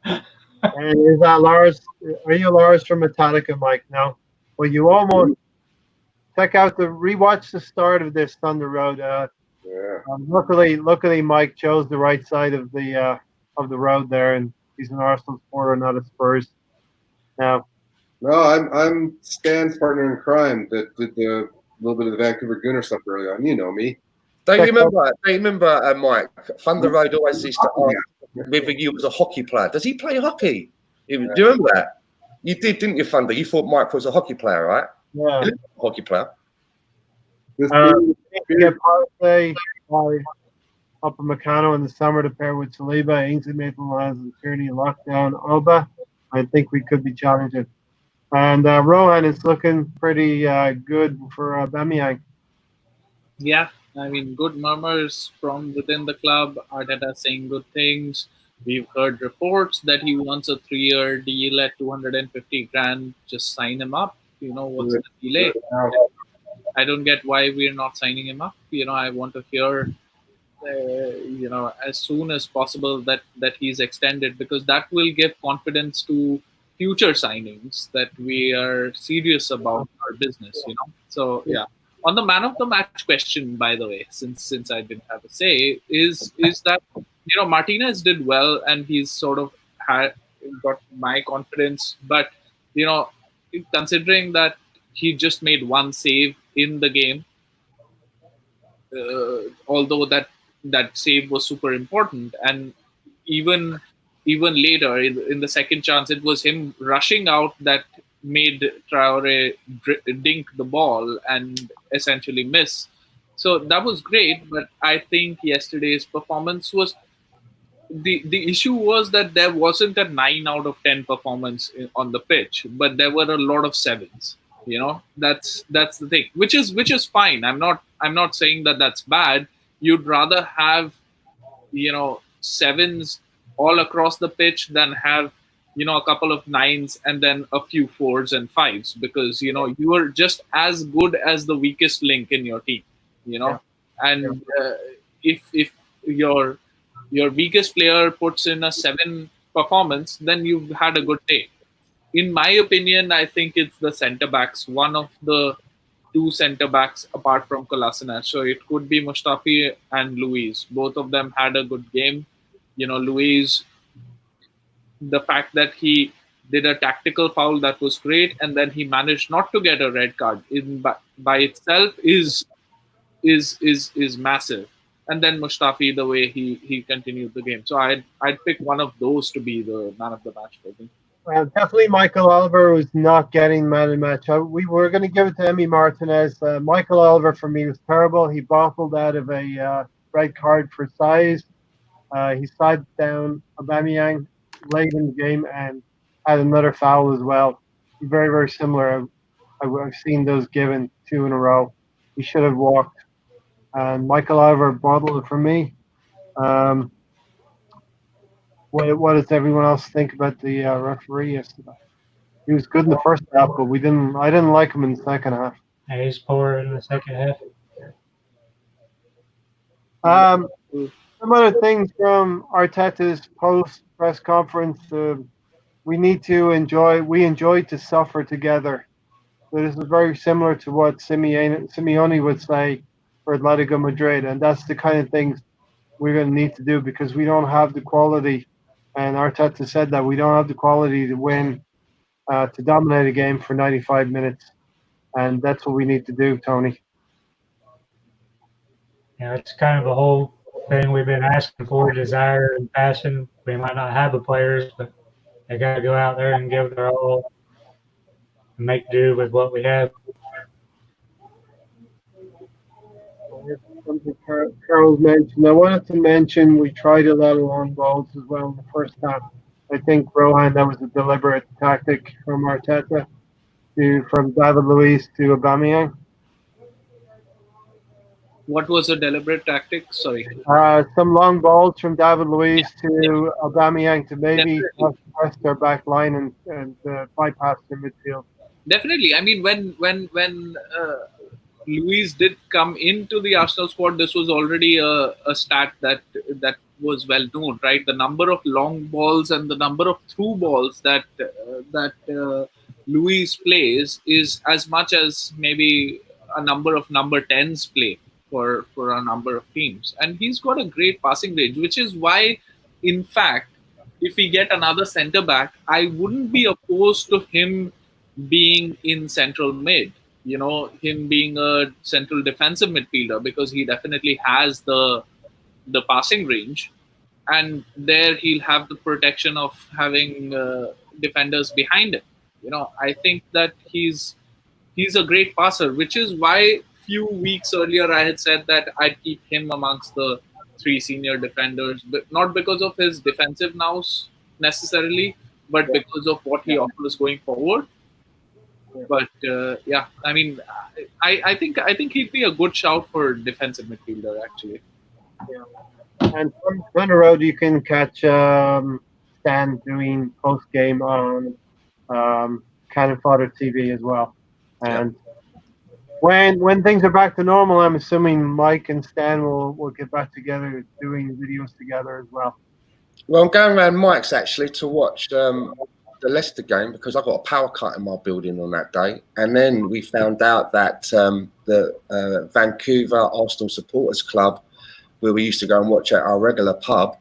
And is that Lars? Are you Lars from Metallica, Mike? No. Well, you almost rewatch the start of this Thunder Road. Luckily, Mike chose the right side of the road there, and he's an Arsenal supporter, not a Spurs. Now, no, I'm Stan's partner in crime that did the little bit of the Vancouver Gooner stuff early on. You know me. Don't you remember, Mike? Thunder Road always used to ask whether you was a hockey player. Does he play hockey? Do you remember that? You did, didn't you, Thunder? You thought Mike was a hockey player, right? Yeah. A hockey player. Get Parsley up in Meccano in the summer to pair with Saliba, Ainsley Maitland-Niles, and Tierney lockdown Oba. I think we could be challenging. And Rohan is looking pretty good for Aubameyang. Yeah, I mean, good murmurs from within the club. Arteta saying good things. We've heard reports that he wants a 3-year deal at 250 grand. Just sign him up. What's the delay? I don't get why we're not signing him up. I want to hear, as soon as possible that he's extended, because that will give confidence to future signings that we are serious about our business. So yeah. On the man of the match question, by the way, since I didn't have a say, is that Martinez did well and he's sort of got my confidence, but considering that he just made one save in the game, although that save was super important, and even later in the second chance, it was him rushing out that made Traore dink the ball and essentially miss. So that was great, but I think yesterday's performance was the issue was that there wasn't a 9 out of 10 performance on the pitch, but there were a lot of 7s. That's the thing, which is fine. I'm not saying that that's bad. You'd rather have 7s all across the pitch than have a couple of 9s and then a few 4s and 5s, because you are just as good as the weakest link in your team. And if your weakest player puts in a 7 performance, then you've had a good day. In my opinion, I think it's the centre backs, one of the 2 centre backs apart from Kolasinac. So it could be Mustafi and Luiz. Both of them had a good game. Luiz, the fact that he did a tactical foul, that was great, and then he managed not to get a red card by itself is massive. And then Mustafi, the way he continued the game. So I'd pick one of those to be the man of the match for me. Well, definitely Michael Oliver was not getting man of the match. We were going to give it to Emi Martinez. Michael Oliver for me was terrible. He bottled out of a red card for size. He sided down Aubameyang late in the game and had another foul as well. Very, very similar. I've seen those given 2 in a row. He should have walked. And Michael Oliver bottled it for me. What does everyone else think about the referee yesterday? He was good in the first half, but I didn't like him in the second half. Yeah, he's poor in the second half. Some other things from Arteta's post press conference. We enjoyed to suffer together. So this is very similar to what Simeone would say for Atletico Madrid, and that's the kind of things we're going to need to do, because we don't have the quality. And Arteta said that we don't have the quality to win, to dominate a game for 95 minutes. And that's what we need to do, Tony. Yeah, it's kind of a whole thing we've been asking for, desire and passion. We might not have the players, but they got to go out there and give their all and make do with what we have. Something Carol's mentioned. I wanted to mention we tried a lot of long balls as well in the first half. I think, Rohan, that was a deliberate tactic from Arteta from David Luiz to Aubameyang. What was a deliberate tactic? Sorry. Some long balls from David Luiz to Aubameyang to maybe Definitely. press their back line and bypass their midfield. Definitely. I mean, when Luiz did come into the Arsenal squad, this was already a stat that was well known, right? The number of long balls and the number of through balls that Luiz plays is as much as maybe a number of number 10s play for a number of teams, and he's got a great passing range, which is why, in fact, if we get another centre back, I wouldn't be opposed to him being in central mid, him being a central defensive midfielder, because he definitely has the passing range, and there he'll have the protection of having defenders behind him. I think that he's a great passer, which is why few weeks earlier I had said that I'd keep him amongst the 3 senior defenders, but not because of his defensive nous necessarily, but because of what he offers going forward. But yeah, I mean, I think he'd be a good shout for defensive midfielder, actually. Yeah. And from the road, you can catch Stan doing post game on Cannon Fodder TV as well. And when things are back to normal, I'm assuming Mike and Stan will get back together doing videos together as well. Well, I'm going around Mike's actually to watch the Leicester game because I got a power cut in my building on that day, and then we found out that the Vancouver Arsenal Supporters Club, where we used to go and watch at our regular pub,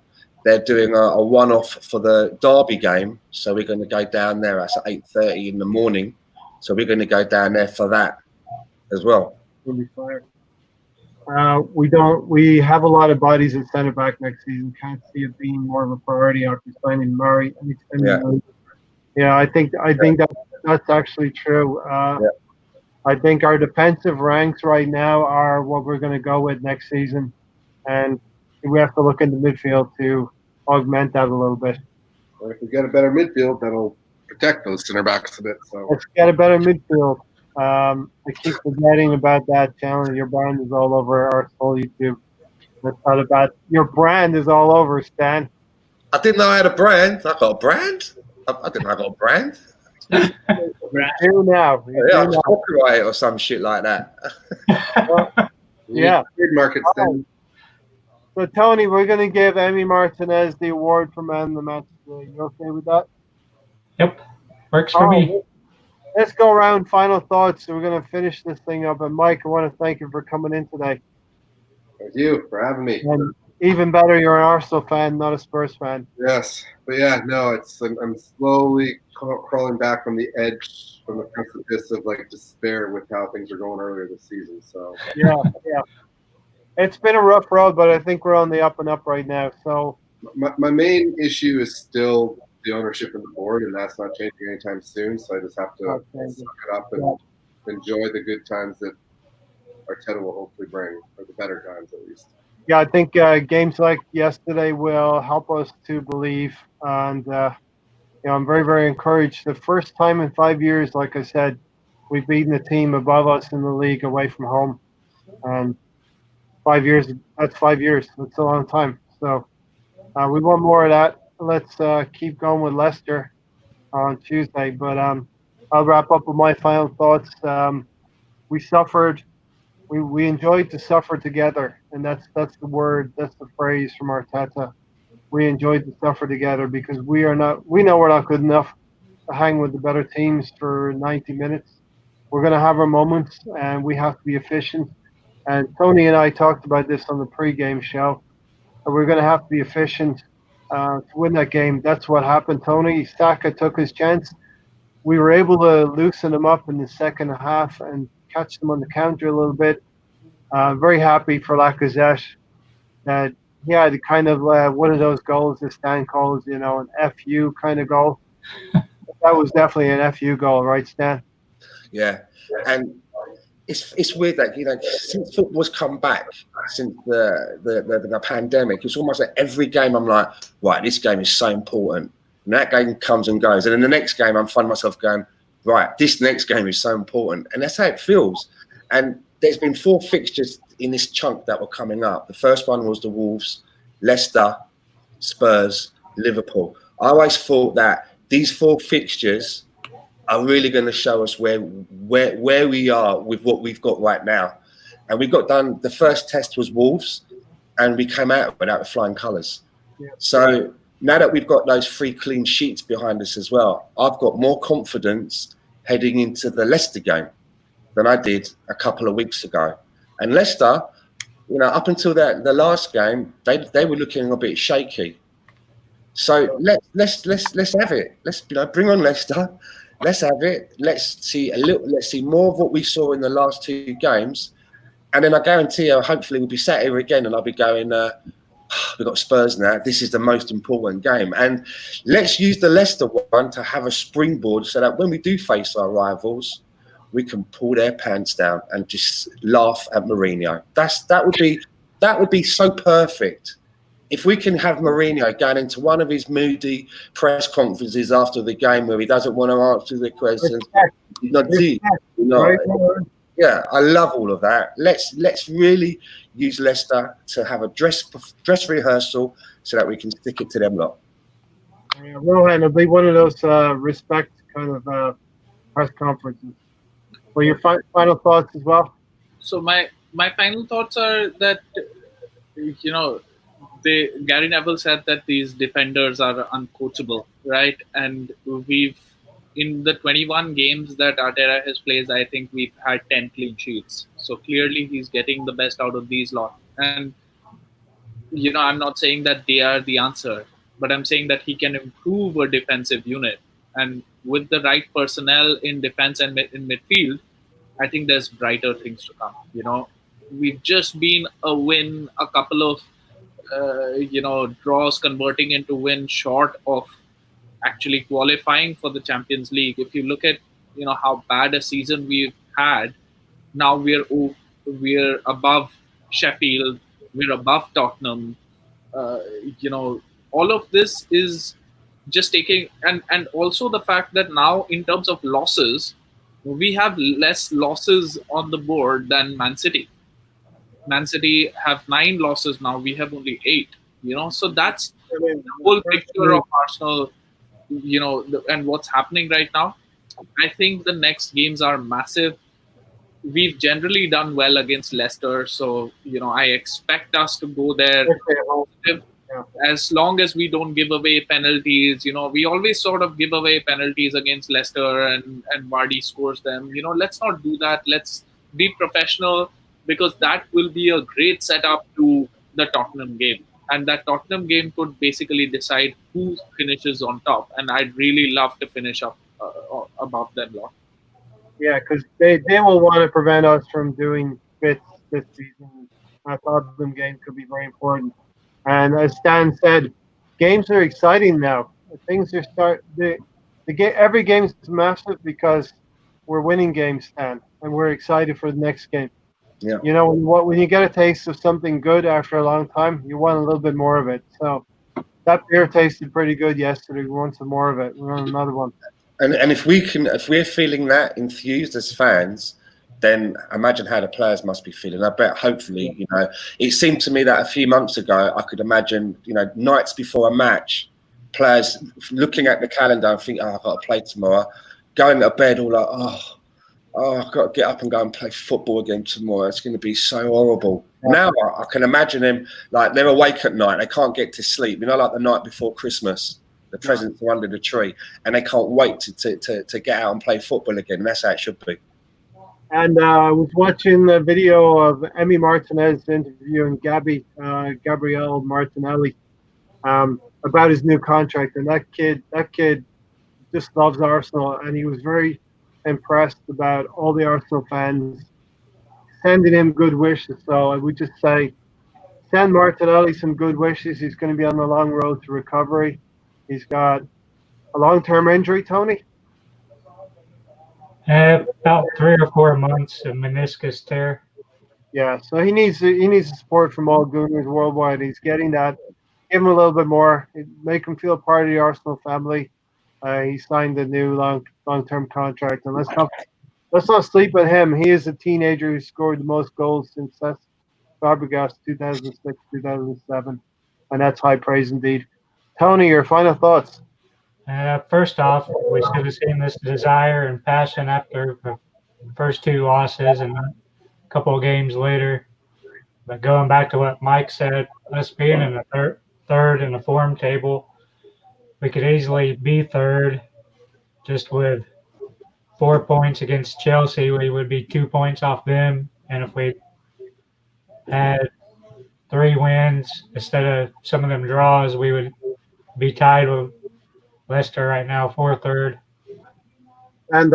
they're doing a one-off for the Derby game, so we're going to go down there. That's at 8:30 in the morning, so we're going to go down there for that as well. We'll be fire. We have a lot of bodies at centre back next season. Can't see it being more of a priority after signing Murray. Yeah, I think that's actually true. I think our defensive ranks right now are what we're going to go with next season, and we have to look into midfield to augment that a little bit. Well, if we get a better midfield, that'll protect those center backs a bit. So let's get a better midfield. I keep forgetting about that challenge. Your brand is all over Arsenal YouTube. That's not about your brand is all over, Stan. I didn't know I had a brand. I got a brand. I didn't know I got a brand. You do now. Yeah, I'm copyright or some shit like that. Yeah. Trademark it, Stan. So Tony, we're going to give Emi Martinez the award for man of the match. You okay with that? Yep, works for me. Let's go around final thoughts. So we're going to finish this thing up. And Mike, I want to thank you for coming in today. Thank you for having me. And even better, you're an Arsenal fan, not a Spurs fan. Yes, but yeah, no, I'm slowly crawling back from the edge, from the precipice of like despair with how things are going earlier this season. So yeah, it's been a rough road, but I think we're on the up and up right now. So my main issue is still the ownership of the board, and that's not changing anytime soon. So I just have to suck it up and enjoy the good times that Arteta will hopefully bring, or the better times at least. Yeah, I think games like yesterday will help us to believe, and I'm very, very encouraged. The first time in 5 years, like I said, we've beaten a team above us in the league away from home, and 5 years. That's 5 years. That's a long time. So we want more of that. Let's keep going with Leicester on Tuesday. But I'll wrap up with my final thoughts. We suffered. We enjoyed to suffer together, and that's the word, that's the phrase from Arteta. We enjoyed to suffer together because we know we're not good enough to hang with the better teams for 90 minutes. We're going to have our moments, and we have to be efficient. And Tony and I talked about this on the pre-game show. We're going to have to be efficient to win that game. That's what happened, Tony. Sokka took his chance. We were able to loosen him up in the second half and catch them on the counter a little bit. Very happy for Lacazette that he had kind of one of those goals that Stan calls, an FU kind of goal. That was definitely an FU goal, right, Stan? Yeah, and it's weird that since football's come back since the pandemic, it's almost like every game I'm like, right, this game is so important. And that game comes and goes. And in the next game, I'm finding myself going, right, this next game is so important. And that's how it feels. And there's been 4 fixtures in this chunk that were coming up. The first one was the Wolves, Leicester, Spurs, Liverpool. I always thought that these 4 fixtures are really going to show us where we are with what we've got right now. And we got done, the first test was Wolves, and we came out without the flying colours. Yeah. So now that we've got those 3 clean sheets behind us as well, I've got more confidence heading into the Leicester game than I did a couple of weeks ago. And Leicester, you know, up until the last game, they were looking a bit shaky. So let's have it. Let's bring on Leicester. Let's have it. Let's see more of what we saw in the last 2 games. And then I guarantee you, hopefully we'll be sat here again and I'll be going, we've got Spurs now. This is the most important game. And let's use the Leicester one to have a springboard so that when we do face our rivals, we can pull their pants down and just laugh at Mourinho. That would be so perfect. If we can have Mourinho going into one of his moody press conferences after the game where he doesn't want to answer the questions, yeah, I love all of that. Let's really use Leicester to have a dress rehearsal so that we can stick it to them lot. Yeah, Rohan, it'll be one of those respect kind of press conferences. Well, your final thoughts as well? So my final thoughts are that, you know, Gary Neville said that these defenders are uncoachable, right? And we've, in the 21 games that Arteta has played, I think we've had 10 clean sheets. So clearly he's getting the best out of these lot. And, you know, I'm not saying that they are the answer, but I'm saying that he can improve a defensive unit. And with the right personnel in defense and in midfield, I think there's brighter things to come. You know, we've just been a win, a couple of, draws converting into win short of actually qualifying for the Champions League. If you look at, you know, how bad a season we've had, now we're above Sheffield, we're above Tottenham. All of this is just taking, and also the fact that now in terms of losses, we have less losses on the board than Man City. Man City have 9 losses now. We have only 8. You know, so that's the whole picture of Arsenal. You know, and what's happening right now. I think the next games are massive. We've generally done well against Leicester, so you know I expect us to go there. As long as we don't give away penalties, you know, we always sort of give away penalties against Leicester, and Vardy scores them. You know, let's not do that. Let's be professional, because that will be a great setup to the Tottenham game. And that Tottenham game could basically decide who finishes on top. And I'd really love to finish up above them lot. Yeah, because they will want to prevent us from doing bits this season. I thought the game could be very important. And as Stan said, games are exciting now. Things are every game is massive because we're winning games, Stan, and we're excited for the next game. Yeah. You know, when you get a taste of something good after a long time, you want a little bit more of it. So that beer tasted pretty good yesterday. We want some more of it. We want another one. And if we're feeling that enthused as fans, then imagine how the players must be feeling. I bet hopefully, you know, it seemed to me that a few months ago, I could imagine, you know, nights before a match, players looking at the calendar and thinking, I've got to play tomorrow, going to bed all like, I've got to get up and go and play football again tomorrow. It's going to be so horrible. Yeah. Now I can imagine them, like they're awake at night. They can't get to sleep. You know, like the night before Christmas, the presents are under the tree, and they can't wait to get out and play football again. And that's how it should be. And I was watching the video of Emi Martinez interviewing Gabriel Martinelli about his new contract. And that kid just loves Arsenal, and he was very impressed about all the Arsenal fans sending him good wishes. So I would just say, send Martinelli some good wishes. He's going to be on the long road to recovery. He's got a long-term injury, Tony? About 3 or 4 months of meniscus tear. Yeah, so he needs support from all Gooners worldwide. He's getting that. give him a little bit more. Make him feel part of the Arsenal family. He signed a new long-term contract, and let's not sleep on him. He is a teenager who scored the most goals since Fabregas 2006-2007, and that's high praise indeed. Tony, your final thoughts? First off, we should have seen this desire and passion after the first two losses and a couple of games later. But going back to what Mike said, us being in the third in the form table, we could easily be third. Just with 4 points against Chelsea, we would be 2 points off them. And if we had 3 wins instead of some of them draws, we would be tied with Leicester right now for third. And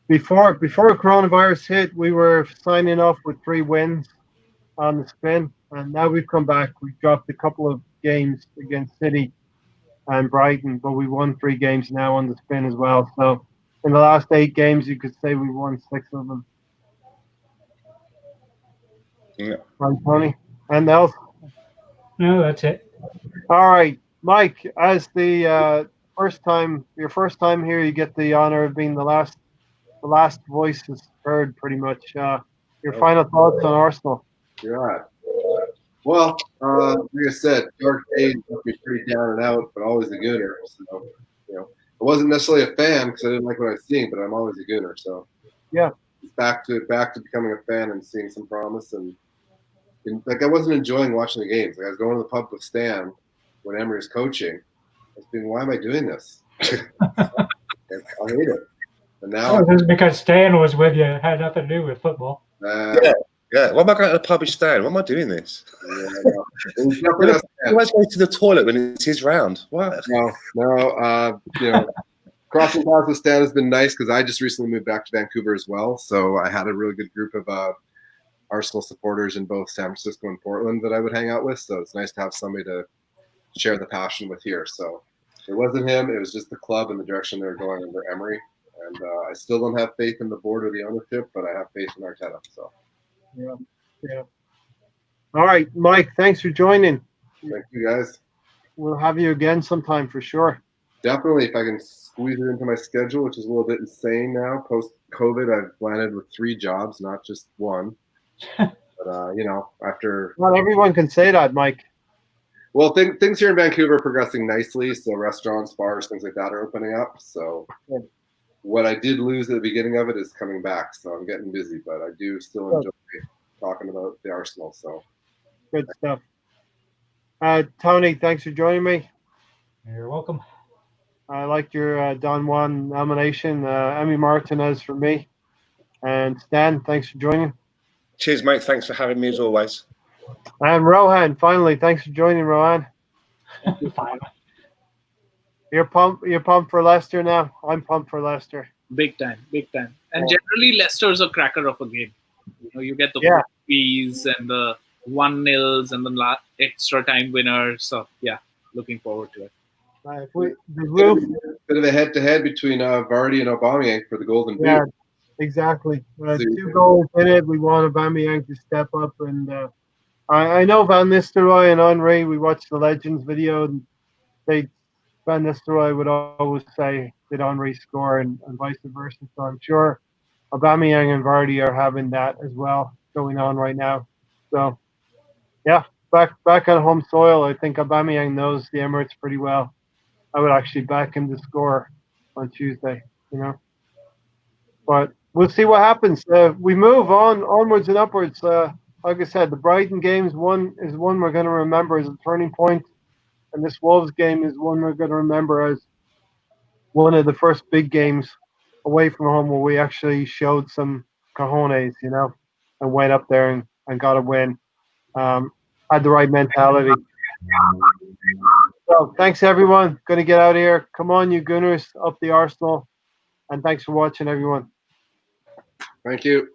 before coronavirus hit, we were signing off with 3 wins on the spin, and now we've come back. We've dropped a couple of games against City and Brighton, but we won 3 games now on the spin as well. So in the last 8 games, you could say we won 6 of them. Yeah. Right, Tony? And else? No, that's it. All right, Mike. As the your first time here, you get the honor of being the last voices heard, pretty much. Your final thoughts on Arsenal? Yeah. Well, like I said, dark days left me pretty down and out, but always a gooner. So, I wasn't necessarily a fan because I didn't like what I was seeing, but I'm always a gooner. So, yeah, it's back to becoming a fan and seeing some promise. And like I wasn't enjoying watching the games. Like I was going to the pub with Stan when Emery was coaching. I was thinking, why am I doing this? I hate it. And now, this is because Stan was with you. It had nothing to do with football. Yeah. Why am I going to the pub with Stan? Why am I doing this? Let's go to the toilet when it's his round. What? No. Crossing paths with Stan has been nice because I just recently moved back to Vancouver as well. So I had a really good group of Arsenal supporters in both San Francisco and Portland that I would hang out with. So it's nice to have somebody to share the passion with here. So it wasn't him. It was just the club and the direction they were going under Emery. And I still don't have faith in the board or the ownership, but I have faith in Arteta. So. Yeah. All right, Mike, thanks for joining. Thank you, guys. We'll have you again sometime for sure. Definitely, if I can squeeze it into my schedule, which is a little bit insane now. Post-COVID, I've landed with 3 jobs, not just one. But, after... Not everyone can say that, Mike. Well, things here in Vancouver are progressing nicely. So restaurants, bars, things like that are opening up. So what I did lose at the beginning of it is coming back. So I'm getting busy, but I do still enjoy talking about the Arsenal. So good stuff. Tony, thanks for joining me. You're welcome. I liked your Don Juan nomination. Emmy Martinezz for me. And Stan, thanks for joining. Cheers, mate. Thanks for having me as always. And Rohan, finally, thanks for joining, Rohan. Finally. You're pumped for Leicester now? I'm pumped for Leicester. Big time. And generally, Leicester's a cracker of a game. You get the fees and the 1-0s and the extra time winners. So, looking forward to it. Bit of a head-to-head between Vardy and Aubameyang for the Golden Boot. Yeah, exactly. 2 goals in it. We want Aubameyang to step up. And I know Van Nistelrooy and Henry, we watched the Legends video, and Van Nistelrooy would always say, did Henry score, and vice versa. So I'm sure Aubameyang and Vardy are having that as well going on right now. So, back on home soil, I think Aubameyang knows the Emirates pretty well. I would actually back him to score on Tuesday, But we'll see what happens. We move onwards and upwards. Like I said, the Brighton game is one we're going to remember as a turning point, and this Wolves game is one we're going to remember as one of the first big games away from home where we actually showed some cojones, and went up there and got a win. Had the right mentality. So thanks everyone. Going to get out of here. Come on, you Gunners, up the Arsenal, and thanks for watching, everyone. Thank you.